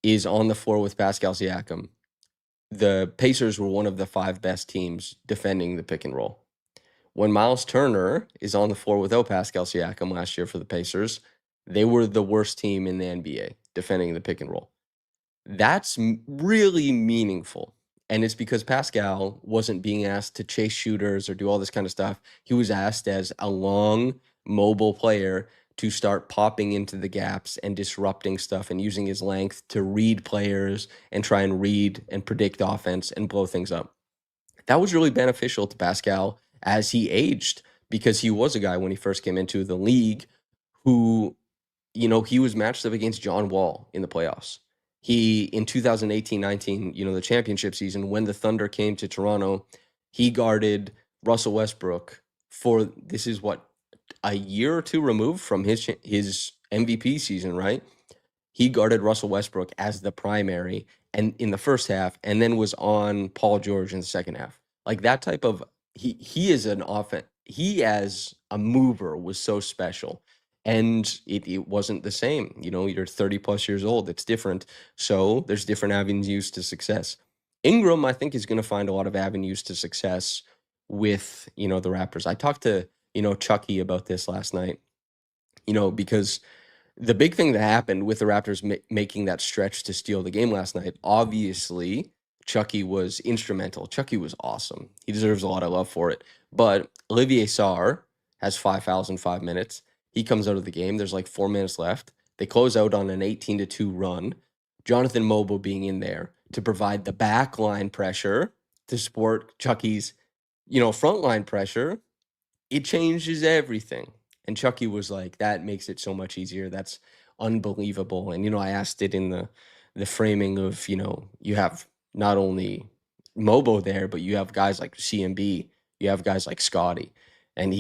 [SPEAKER 1] is on the floor with Pascal Siakam, the Pacers were one of the 5 best teams defending the pick and roll. When Miles Turner is on the floor without Pascal Siakam last year for the Pacers, they were the worst team in the NBA defending the pick and roll. That's really meaningful. And it's because Pascal wasn't being asked to chase shooters or do all this kind of stuff. He was asked as a long, mobile player to start popping into the gaps and disrupting stuff and using his length to read players and try and read and predict offense and blow things up. That was really beneficial to Pascal as he aged because he was a guy when he first came into the league who, he was matched up against John Wall in the playoffs. He, in 2018-19, the championship season, when the Thunder came to Toronto, he guarded Russell Westbrook for, this is what, a year or 2 removed from his MVP season, right? He guarded Russell Westbrook as the primary and in the first half, and then was on Paul George in the second half. Like that type of he is an offense. He as a mover was so special, and it wasn't the same. You're 30 plus years old. It's different. So there's different avenues to success. Ingram, I think, is going to find a lot of avenues to success with the Raptors. I talked to Chucky about this last night. Because the big thing that happened with the Raptors making that stretch to steal the game last night, obviously, Chucky was instrumental. Chucky was awesome. He deserves a lot of love for it. But Olivier Sarr has 5 fouls in 5 minutes. He comes out of the game. There's like 4 minutes left. They close out on an 18-2 run. Jonathan Mobile being in there to provide the backline pressure to support Chucky's, frontline pressure. It changes everything. And Chucky was like, that makes it so much easier. That's unbelievable. And, I asked it in the framing of, you have not only Mobo there, but you have guys like CMB, you have guys like Scotty. And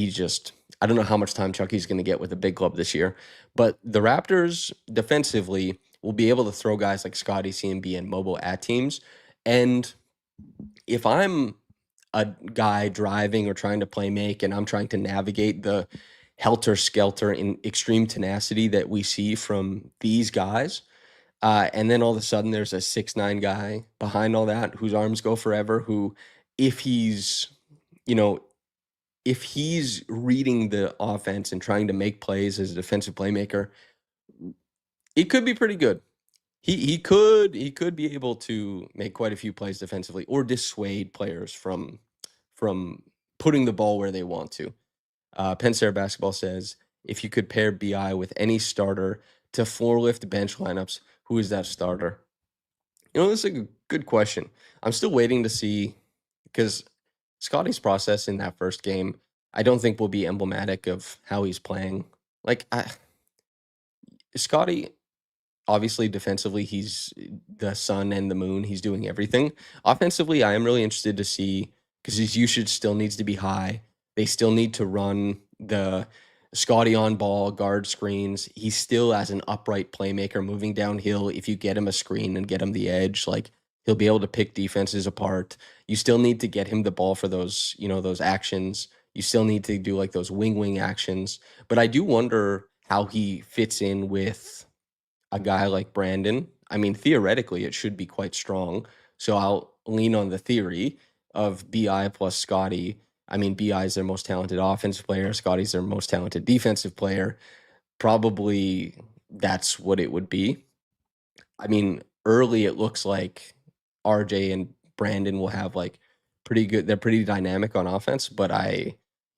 [SPEAKER 1] I don't know how much time Chucky's going to get with the big club this year. But the Raptors defensively will be able to throw guys like Scotty, CMB, and Mobile at teams. And if I'm a guy driving or trying to play make and I'm trying to navigate the helter skelter in extreme tenacity that we see from these guys, and then all of a sudden there's a 6'9" guy behind all that whose arms go forever, who if he's, you know, if he's reading the offense and trying to make plays as a defensive playmaker, it could be pretty good. He could be able to make quite a few plays defensively or dissuade players from putting the ball where they want to. Penn State basketball says if you could pair BI with any starter to floor lift bench lineups, who is that starter? This is a good question. I'm still waiting to see because Scotty's process in that first game, I don't think will be emblematic of how he's playing. Like Scotty, obviously defensively, he's the sun and the moon. He's doing everything. Offensively, I am really interested to see because his usage still needs to be high. They still need to run the Scotty on ball, guard screens. He's still as an upright playmaker moving downhill. If you get him a screen and get him the edge, like he'll be able to pick defenses apart. You still need to get him the ball for those, those actions. You still need to do like those wing actions. But I do wonder how he fits in with a guy like Brandon. I mean, theoretically, it should be quite strong. So I'll lean on the theory of BI plus Scotty. I mean, BI is their most talented offensive player. Scotty's their most talented defensive player. Probably that's what it would be. I mean, early it looks like RJ and Brandon will have like pretty good. They're pretty dynamic on offense, but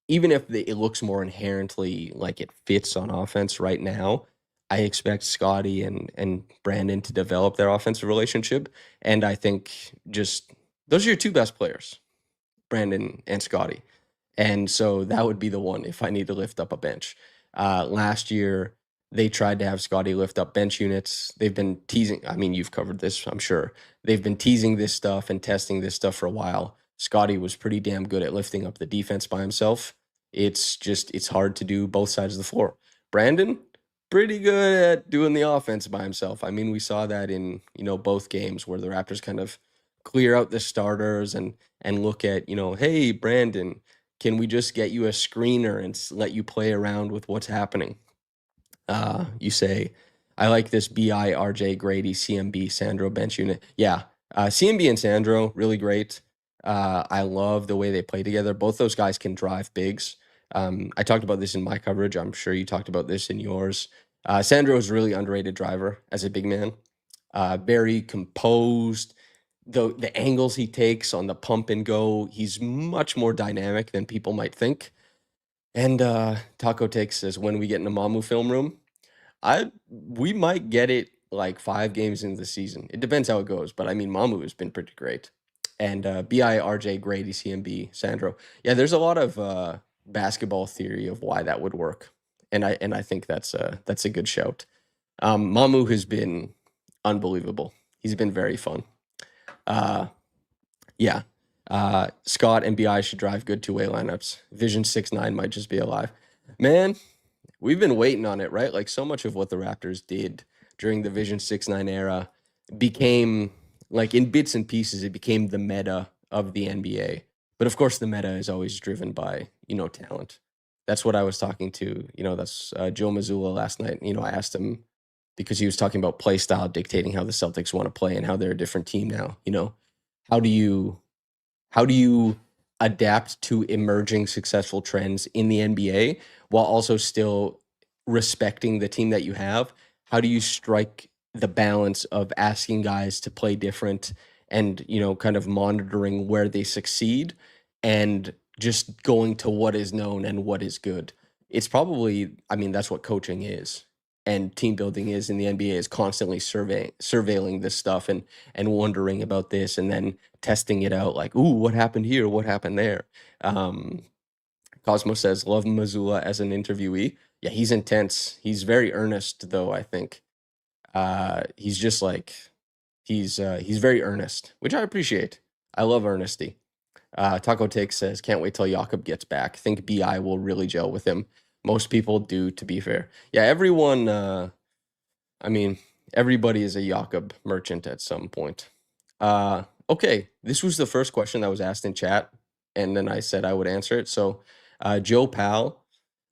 [SPEAKER 1] even if it looks more inherently like it fits on offense right now, I expect Scotty and Brandon to develop their offensive relationship. And I think just those are your two best players, Brandon and Scotty. And so that would be the one if I need to lift up a bench. Last year, they tried to have Scotty lift up bench units. They've been teasing. I mean, you've covered this, I'm sure. They've been teasing this stuff and testing this stuff for a while. Scotty was pretty damn good at lifting up the defense by himself. It's hard to do both sides of the floor. Brandon, pretty good at doing the offense by himself. I mean, we saw that in, both games where the Raptors kind of clear out the starters and look at, hey, Brandon, can we just get you a screener and let you play around with what's happening? You say, I like this BI, RJ, Grady, CMB, Sandro bench unit. Yeah, CMB and Sandro, really great. I love the way they play together. Both those guys can drive bigs. I talked about this in my coverage. I'm sure you talked about this in yours. Sandro is a really underrated driver as a big man. Very composed. The angles he takes on the pump and go, he's much more dynamic than people might think. And Taco Takes says, when we get in the Mamu film room, we might get it like 5 games into the season. It depends how it goes, but I mean, Mamu has been pretty great. And BI, RJ, Grady, CMB, Sandro. Yeah, there's a lot of basketball theory of why that would work, and I think that's a good shout. Mamu has been unbelievable. He's been very fun. Yeah. Scott and BI should drive good two-way lineups. Vision 6-9 might just be alive. Man, we've been waiting on it, right? Like so much of what the Raptors did during the Vision 6-9 era became like in bits and pieces, it became the meta of the NBA. But of course, the meta is always driven by, talent. That's what I was talking to, that's Joe Mazzulla last night. I asked him because he was talking about play style dictating how the Celtics want to play and how they're a different team now. How do you how do you adapt to emerging successful trends in the NBA while also still respecting the team that you have? How do you strike the balance of asking guys to play different and, kind of monitoring where they succeed and just going to what is known and what is good? It's probably, I mean, that's what coaching is and team building is in the NBA is constantly surveilling this stuff and wondering about this and then testing it out like, ooh, what happened here? What happened there? Um, Cosmo says, love Missoula as an interviewee. Yeah, he's intense. He's very earnest, though, I think. He's just like, he's very earnest, which I appreciate. I love earnesty. Taco Take says, can't wait till Jakob gets back. Think BI will really gel with him. Most people do, to be fair. Yeah, everyone, I mean, Everybody is a Jakob merchant at some point. Okay, this was the first question that was asked in chat, and then I said I would answer it. So, Joe Powell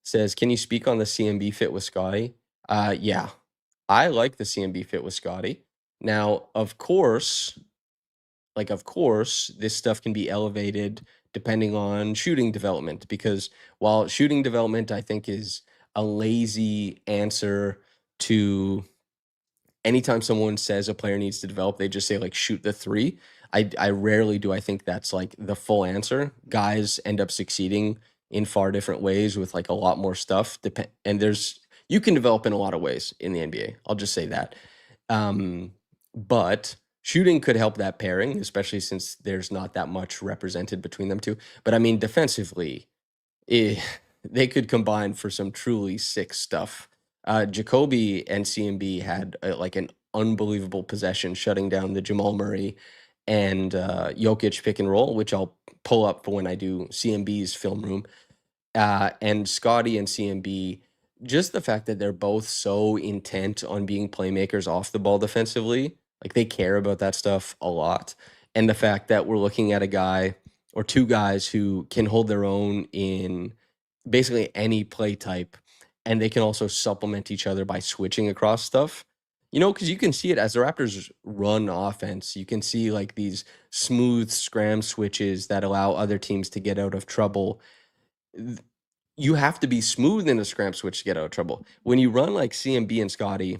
[SPEAKER 1] says, "Can you speak on the CMB fit with Scotty?" Yeah, I like the CMB fit with Scotty. Now, of course, this stuff can be elevated depending on shooting development, because while shooting development, I think, is a lazy answer to anytime someone says a player needs to develop, they just say like shoot the three. I rarely do I think that's like the full answer. Guys end up succeeding in far different ways with like a lot more stuff. And you can develop in a lot of ways in the NBA. I'll just say that. But shooting could help that pairing, especially since there's not that much represented between them two. But I mean, defensively, eh, they could combine for some truly sick stuff. Jacoby and CMB had like an unbelievable possession shutting down the Jamal Murray and Jokic pick and roll, which I'll pull up for when I do CMB's film room. And Scotty and CMB, just the fact that they're both so intent on being playmakers off the ball defensively, like they care about that stuff a lot. And the fact that we're looking at a guy or two guys who can hold their own in basically any play type, and they can also supplement each other by switching across stuff. Because you can see it as the Raptors run offense. You can see like these smooth scram switches that allow other teams to get out of trouble. You have to be smooth in a scram switch to get out of trouble. When you run like CMB and Scotty,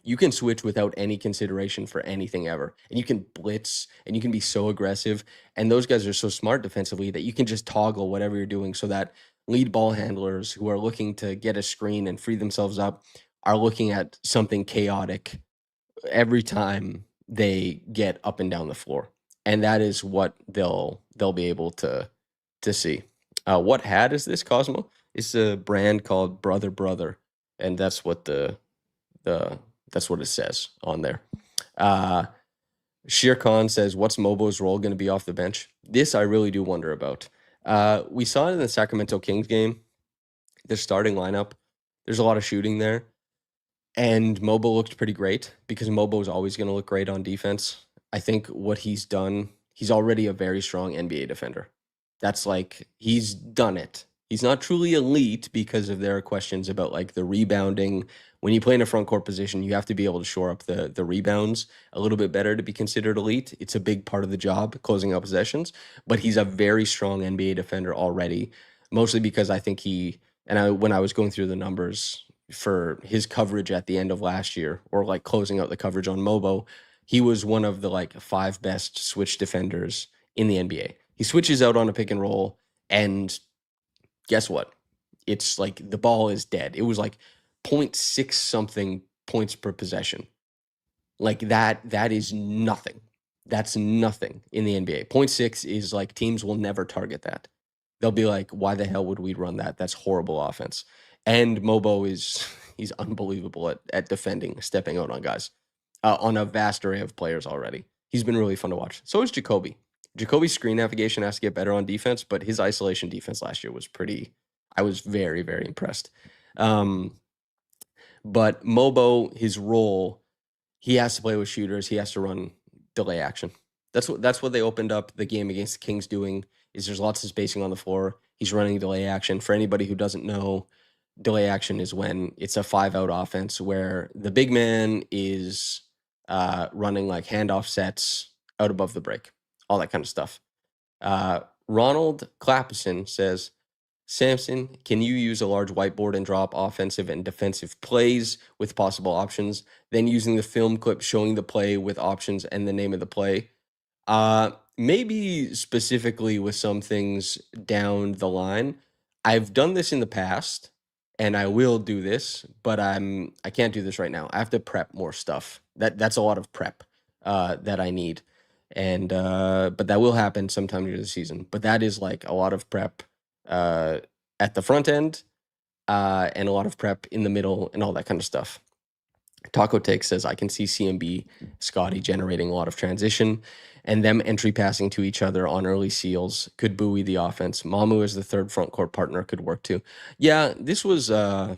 [SPEAKER 1] you can switch without any consideration for anything ever. And you can blitz and you can be so aggressive. And those guys are so smart defensively that you can just toggle whatever you're doing so that lead ball handlers who are looking to get a screen and free themselves up are looking at something chaotic every time they get up and down the floor. And that is what they'll be able to see. What hat is this, Cosmo? It's a brand called Brother Brother, and that's what that's what it says on there. Shere Khan says, "What's Mobo's role going to be off the bench?" This I really do wonder about. We saw it in the Sacramento Kings game. Their starting lineup, there's a lot of shooting there, and Mobo looked pretty great because Mobo is always going to look great on defense. I think what he's done, he's already a very strong NBA defender. That's like he's done it. He's not truly elite because there are questions about like the rebounding. When you play in a front court position, you have to be able to shore up the rebounds a little bit better to be considered elite. It's a big part of the job, closing out possessions. But he's a very strong NBA defender already, mostly because I think when I was going through the numbers for his coverage at the end of last year, or like closing out the coverage on Mobo, he was one of the like 5 best switch defenders in the NBA. He switches out on a pick and roll, and guess what? It's like the ball is dead. It was like 0.6 something points per possession. Like that is nothing. That's nothing in the NBA. 0.6 is like teams will never target that. They'll be like, why the hell would we run that? That's horrible offense. And Mobo he's unbelievable at defending, stepping out on guys, on a vast array of players already. He's been really fun to watch. So is Jacoby. Jacoby's screen navigation has to get better on defense, but his isolation defense last year was I was very, very impressed. But Mobo, his role, he has to play with shooters. He has to run delay action. That's what they opened up the game against the Kings doing, is there's lots of spacing on the floor. He's running delay action. For anybody who doesn't know, delay action is when it's a 5-out offense where the big man is running like handoff sets out above the break, all that kind of stuff. Ronald Clapperson says, "Samson, can you use a large whiteboard and drop offensive and defensive plays with possible options, then using the film clip showing the play with options and the name of the play?" Maybe specifically with some things down the line. I've done this in the past, and I will do this, but I can't do this right now. I have to prep more stuff. That's a lot of prep that I need. And but that will happen sometime during the season. But that is like a lot of prep at the front end, and a lot of prep in the middle and all that kind of stuff. Taco Take says, "I can see CMB Scotty generating a lot of transition, and them entry passing to each other on early seals could buoy the offense. Mamu as the third front court partner could work too." Yeah, this was the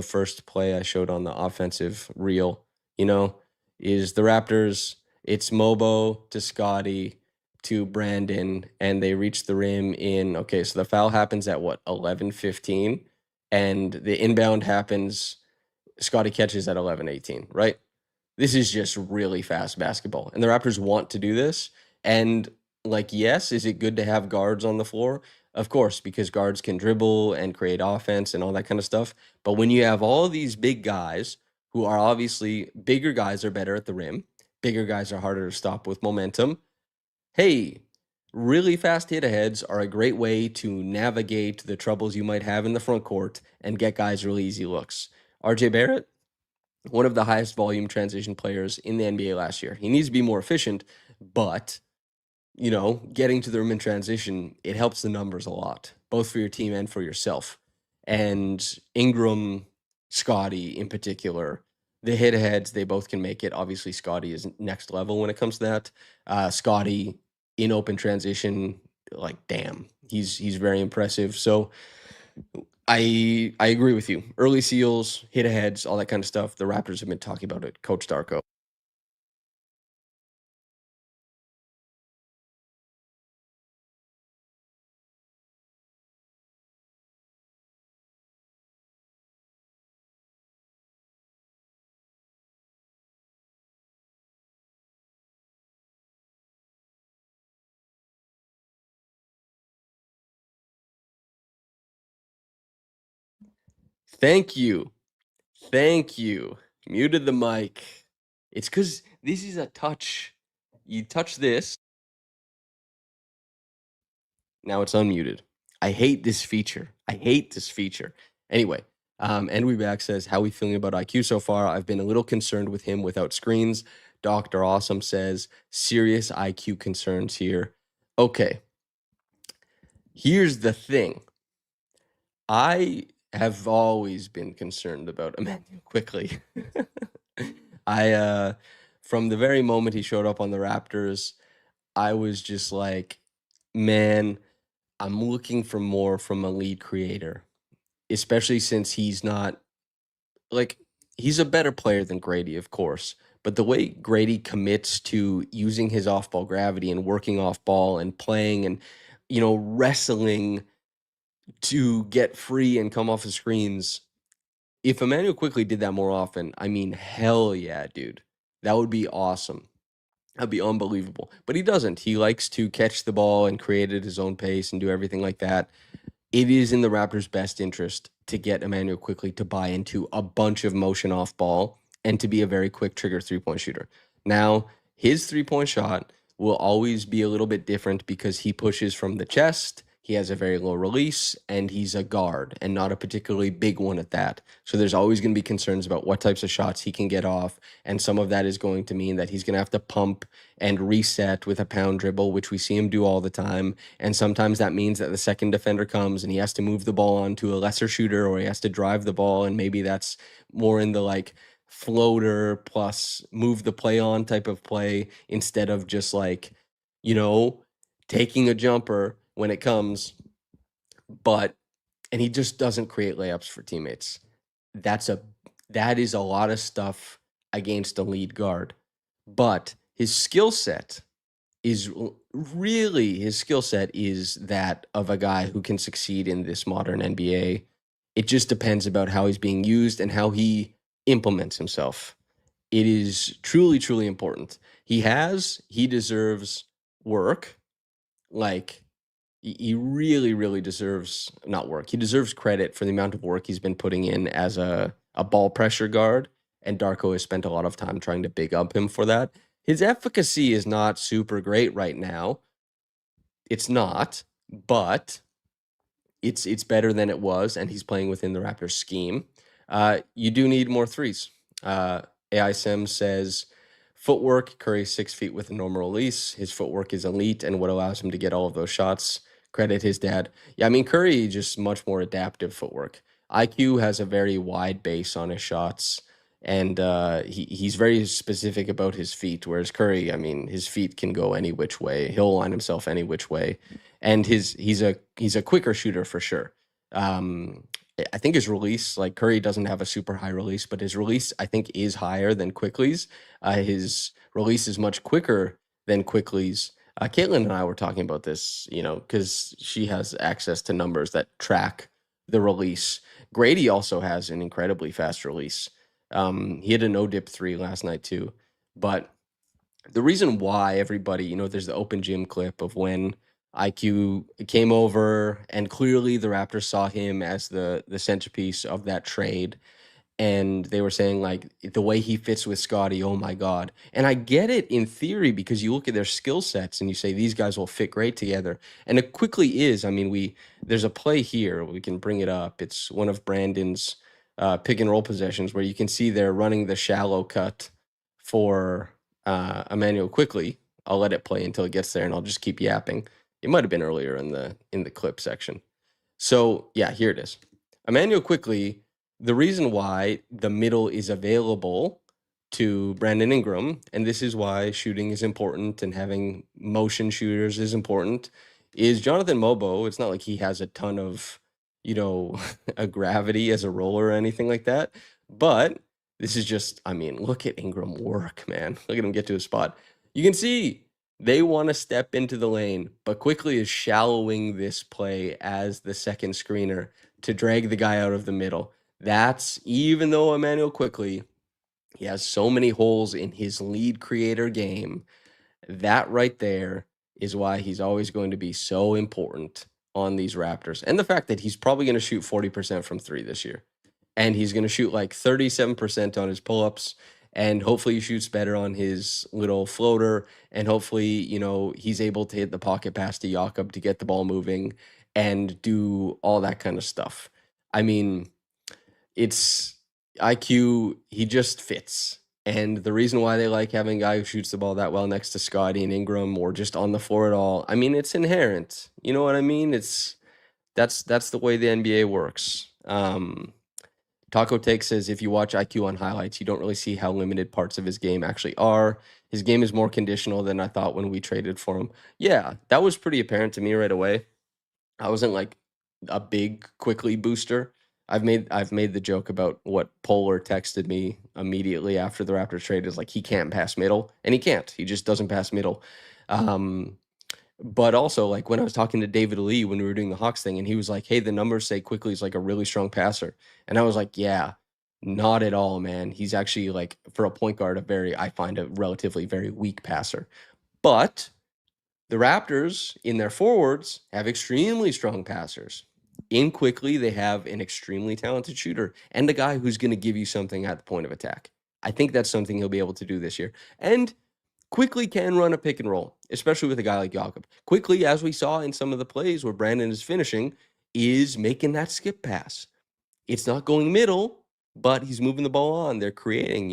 [SPEAKER 1] first play I showed on the offensive reel. you know, is the Raptors. It's Mobo to Scotty to Brandon, and they reach the rim in okay, so the foul happens at what, 11:15, and the inbound happens, Scotty catches at 11:18, right? This is just really fast basketball. And the Raptors want to do this. And like, yes, is it good to have guards on the floor? Of course, because guards can dribble and create offense and all that kind of stuff. But when you have all these big guys who are obviously bigger guys are better at the rim, bigger guys are harder to stop with momentum. Hey, really fast hit aheads are a great way to navigate the troubles you might have in the front court and get guys really easy looks. RJ Barrett, one of the highest volume transition players in the NBA last year. He needs to be more efficient, but getting to the rim in transition, it helps the numbers a lot, both for your team and for yourself. And Ingram, Scotty in particular, the hit aheads, they both can make it. Obviously, Scotty is next level when it comes to that. Scotty in open transition, like damn, he's very impressive. So I agree with you. Early seals, hit aheads, all that kind of stuff. The Raptors have been talking about it. Coach Darko. Thank you. Thank you. Muted the mic. It's because this is a touch. You touch this, now it's unmuted. I hate this feature. I hate this feature. Anyway, and we back says, how we feeling about IQ so far? I've been a little concerned with him without screens. Dr. Awesome says, serious IQ concerns here. Okay, here's the thing. I have always been concerned about Emmanuel Quickly. I from the very moment he showed up on the Raptors, I was just like, man, I'm looking for more from a lead creator, especially since he's not like he's a better player than Grady, of course. But the way Grady commits to using his off-ball gravity and working off ball and playing and wrestling to get free and come off the screens. If Emmanuel Quickly did that more often, I mean, hell yeah, dude. That would be awesome. That'd be unbelievable. But he doesn't. He likes to catch the ball and create at his own pace and do everything like that. It is in the Raptors' best interest to get Emmanuel Quickly to buy into a bunch of motion off ball and to be a very quick trigger three-point shooter. Now, his three-point shot will always be a little bit different because he pushes from the chest. He has a very low release, and he's a guard, and not a particularly big one at that. So there's always going to be concerns about what types of shots he can get off, and some of that is going to mean that he's going to have to pump and reset with a pound dribble, which we see him do all the time. And sometimes that means that the second defender comes and he has to move the ball on to a lesser shooter, or he has to drive the ball, and maybe that's more in the like floater plus move the play on type of play instead of just like, you know, taking a jumper when it comes. But and he just doesn't create layups for teammates. That's a that is a lot of stuff against a lead guard. But his skill set is really his skill set is that of a guy who can succeed in this modern NBA. It just depends about how he's being used and how he implements himself. It is truly, truly important. He deserves work. Like he really, really deserves not work. He deserves credit for the amount of work he's been putting in as a ball pressure guard. And Darko has spent a lot of time trying to big up him for that. His efficacy is not super great right now. It's not, but it's better than it was, and he's playing within the Raptors scheme. You do need more threes. AI Sim says footwork, Curry's 6 feet with a normal release. His footwork is elite and what allows him to get all of those shots. Credit his dad. Yeah, I mean, Curry just much more adaptive footwork. IQ has a very wide base on his shots, and he's very specific about his feet. Whereas Curry, I mean, his feet can go any which way. He'll line himself any which way, and he's a quicker shooter for sure. I think his release, like Curry doesn't have a super high release, but his release I think is higher than Quickly's. His release is much quicker than Quickly's. Caitlin and I were talking about this, because she has access to numbers that track the release. Grady also has an incredibly fast release. He had a no dip three last night too, but the reason why everybody, there's the open gym clip of when IQ came over, and clearly the Raptors saw him as the centerpiece of that trade, and they were saying like the way he fits with Scotty, oh my God. And I get it in theory because you look at their skill sets and you say these guys will fit great together. And it quickly is. I mean, there's a play here, we can bring it up. It's one of Brandon's pick and roll possessions where you can see they're running the shallow cut for Emmanuel quickly. I'll let it play until it gets there and I'll just keep yapping. It might have been earlier in the clip section. So yeah, here it is. Emmanuel quickly, the reason why the middle is available to Brandon Ingram, and this is why shooting is important and having motion shooters is important, is Jonathan Mobo. It's not like he has a ton of, a gravity as a roller or anything like that. But this is just, I mean, look at Ingram work, man. Look at him get to a spot. You can see they want to step into the lane, but quickly is shallowing this play as the second screener to drag the guy out of the middle. That's even though Emmanuel quickly, he has so many holes in his lead creator game. That right there is why he's always going to be so important on these Raptors. And the fact that he's probably going to shoot 40% from three this year. And he's going to shoot like 37% on his pull-ups. And hopefully he shoots better on his little floater. And hopefully, he's able to hit the pocket pass to Jakob to get the ball moving and do all that kind of stuff. I mean, it's IQ, he just fits. And the reason why they like having a guy who shoots the ball that well next to Scotty and Ingram or just on the floor at all, I mean, it's inherent. You know what I mean? That's the way the NBA works. Taco Take says if you watch IQ on highlights, you don't really see how limited parts of his game actually are. His game is more conditional than I thought when we traded for him. Yeah, that was pretty apparent to me right away. I wasn't like a big quickly booster. I've made the joke about what Polar texted me immediately after the Raptors trade is like he can't pass middle, and he can't. He just doesn't pass middle. But also like when I was talking to David Lee when we were doing the Hawks thing, and he was like, "Hey, the numbers say quickly is like a really strong passer," and I was like, "Yeah, not at all, man. He's actually like for a point guard I find a relatively very weak passer, but." The Raptors, in their forwards, have extremely strong passers. In quickly, they have an extremely talented shooter and a guy who's going to give you something at the point of attack. I think that's something he'll be able to do this year. And quickly can run a pick and roll, especially with a guy like Jakob. Quickly, as we saw in some of the plays where Brandon is finishing, is making that skip pass. It's not going middle, but he's moving the ball on. They're creating,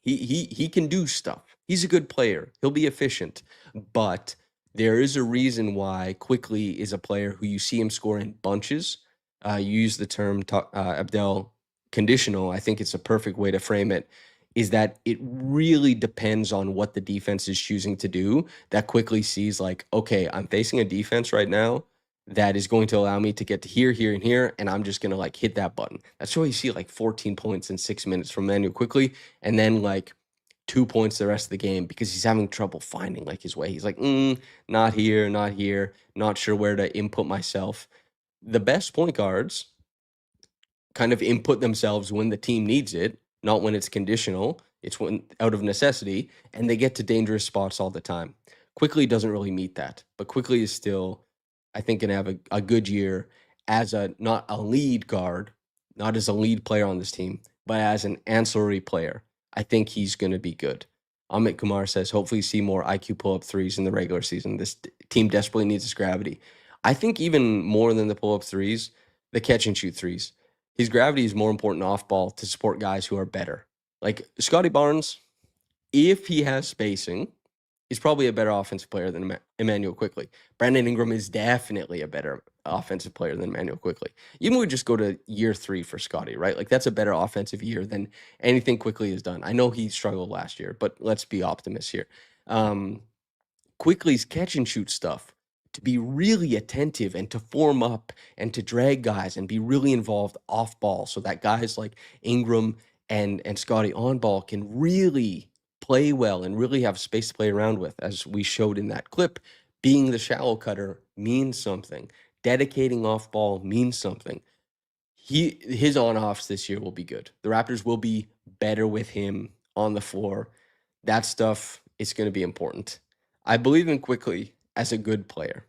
[SPEAKER 1] he can do stuff. He's a good player. He'll be efficient. But there is a reason why Quickly is a player who you see him score in bunches. You use the term Abdel conditional. I think it's a perfect way to frame it. Is that it really depends on what the defense is choosing to do. That Quickly sees like, okay, I'm facing a defense right now that is going to allow me to get to here, here, and here, and I'm just gonna like hit that button. That's why you see like 14 points in 6 minutes from Manu Quickly, and then like 2 points the rest of the game because he's having trouble finding like his way. He's like, not here, not sure where to input myself. The best point guards kind of input themselves when the team needs it, not when it's conditional. It's when out of necessity, and they get to dangerous spots all the time. Quickly doesn't really meet that, but Quickly is still, I think, gonna have a good year as not a lead guard, not as a lead player on this team, but as an ancillary player. I think he's gonna be good. Amit Kumar says, hopefully see more IQ pull-up threes in the regular season. This team desperately needs his gravity. I think even more than the pull-up threes, the catch and shoot threes. His gravity is more important off ball to support guys who are better. Like Scotty Barnes, if he has spacing, is probably a better offensive player than Emmanuel Quickly. Brandon Ingram is definitely a better offensive player than Emmanuel Quickly. Even we just go to year 3 for Scotty, right? Like that's a better offensive year than anything Quickly has done. I know he struggled last year, but let's be optimists here. Quickly's catch and shoot stuff to be really attentive and to form up and to drag guys and be really involved off ball so that guys like Ingram and Scotty on ball can really play well and really have space to play around with. As we showed in that clip, being the shallow cutter means something. Dedicating off ball means something. His on-offs this year will be good. The Raptors will be better with him on the floor. That stuff is going to be important. I believe him quickly as a good player.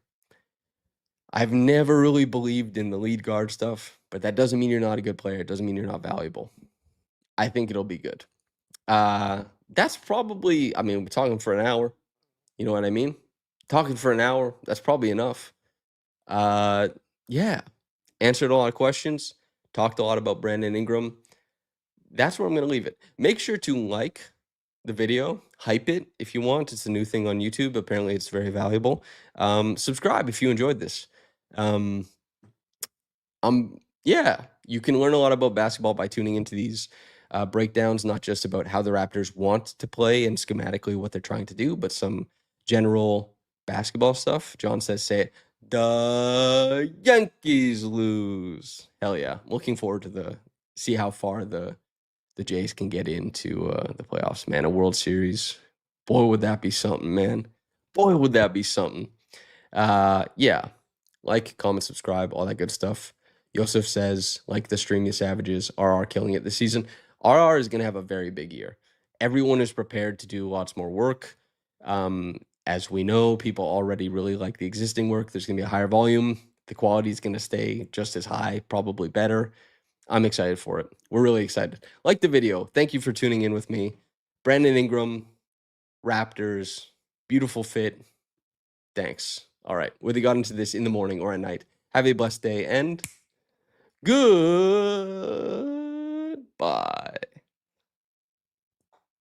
[SPEAKER 1] I've never really believed in the lead guard stuff, but that doesn't mean you're not a good player. It doesn't mean you're not valuable. I think it'll be good. That's probably, I mean, we're talking for an hour. You know what I mean? Talking for an hour, that's probably enough. Yeah. Answered a lot of questions. Talked a lot about Brandon Ingram. That's where I'm going to leave it. Make sure to like the video, hype it if you want. It's a new thing on YouTube. Apparently, it's very valuable. Subscribe if you enjoyed this. Yeah, you can learn a lot about basketball by tuning into these breakdowns, not just about how the Raptors want to play and schematically what they're trying to do, but some general basketball stuff. John says, say it. The Yankees lose. Hell yeah. Looking forward to see how far the Jays can get into the playoffs, man. A World Series. Boy, would that be something, man. Boy, would that be something. Yeah. Like, comment, subscribe, all that good stuff. Yosef says, like the Stream You Savages, RR killing it this season. RR is going to have a very big year. Everyone is prepared to do lots more work. As we know, people already really like the existing work. There's going to be a higher volume. The quality is going to stay just as high, probably better. I'm excited for it. We're really excited. Like the video. Thank you for tuning in with me. Brandon Ingram, Raptors, beautiful fit. Thanks. All right. Whether you got into this in the morning or at night, have a blessed day and goodbye.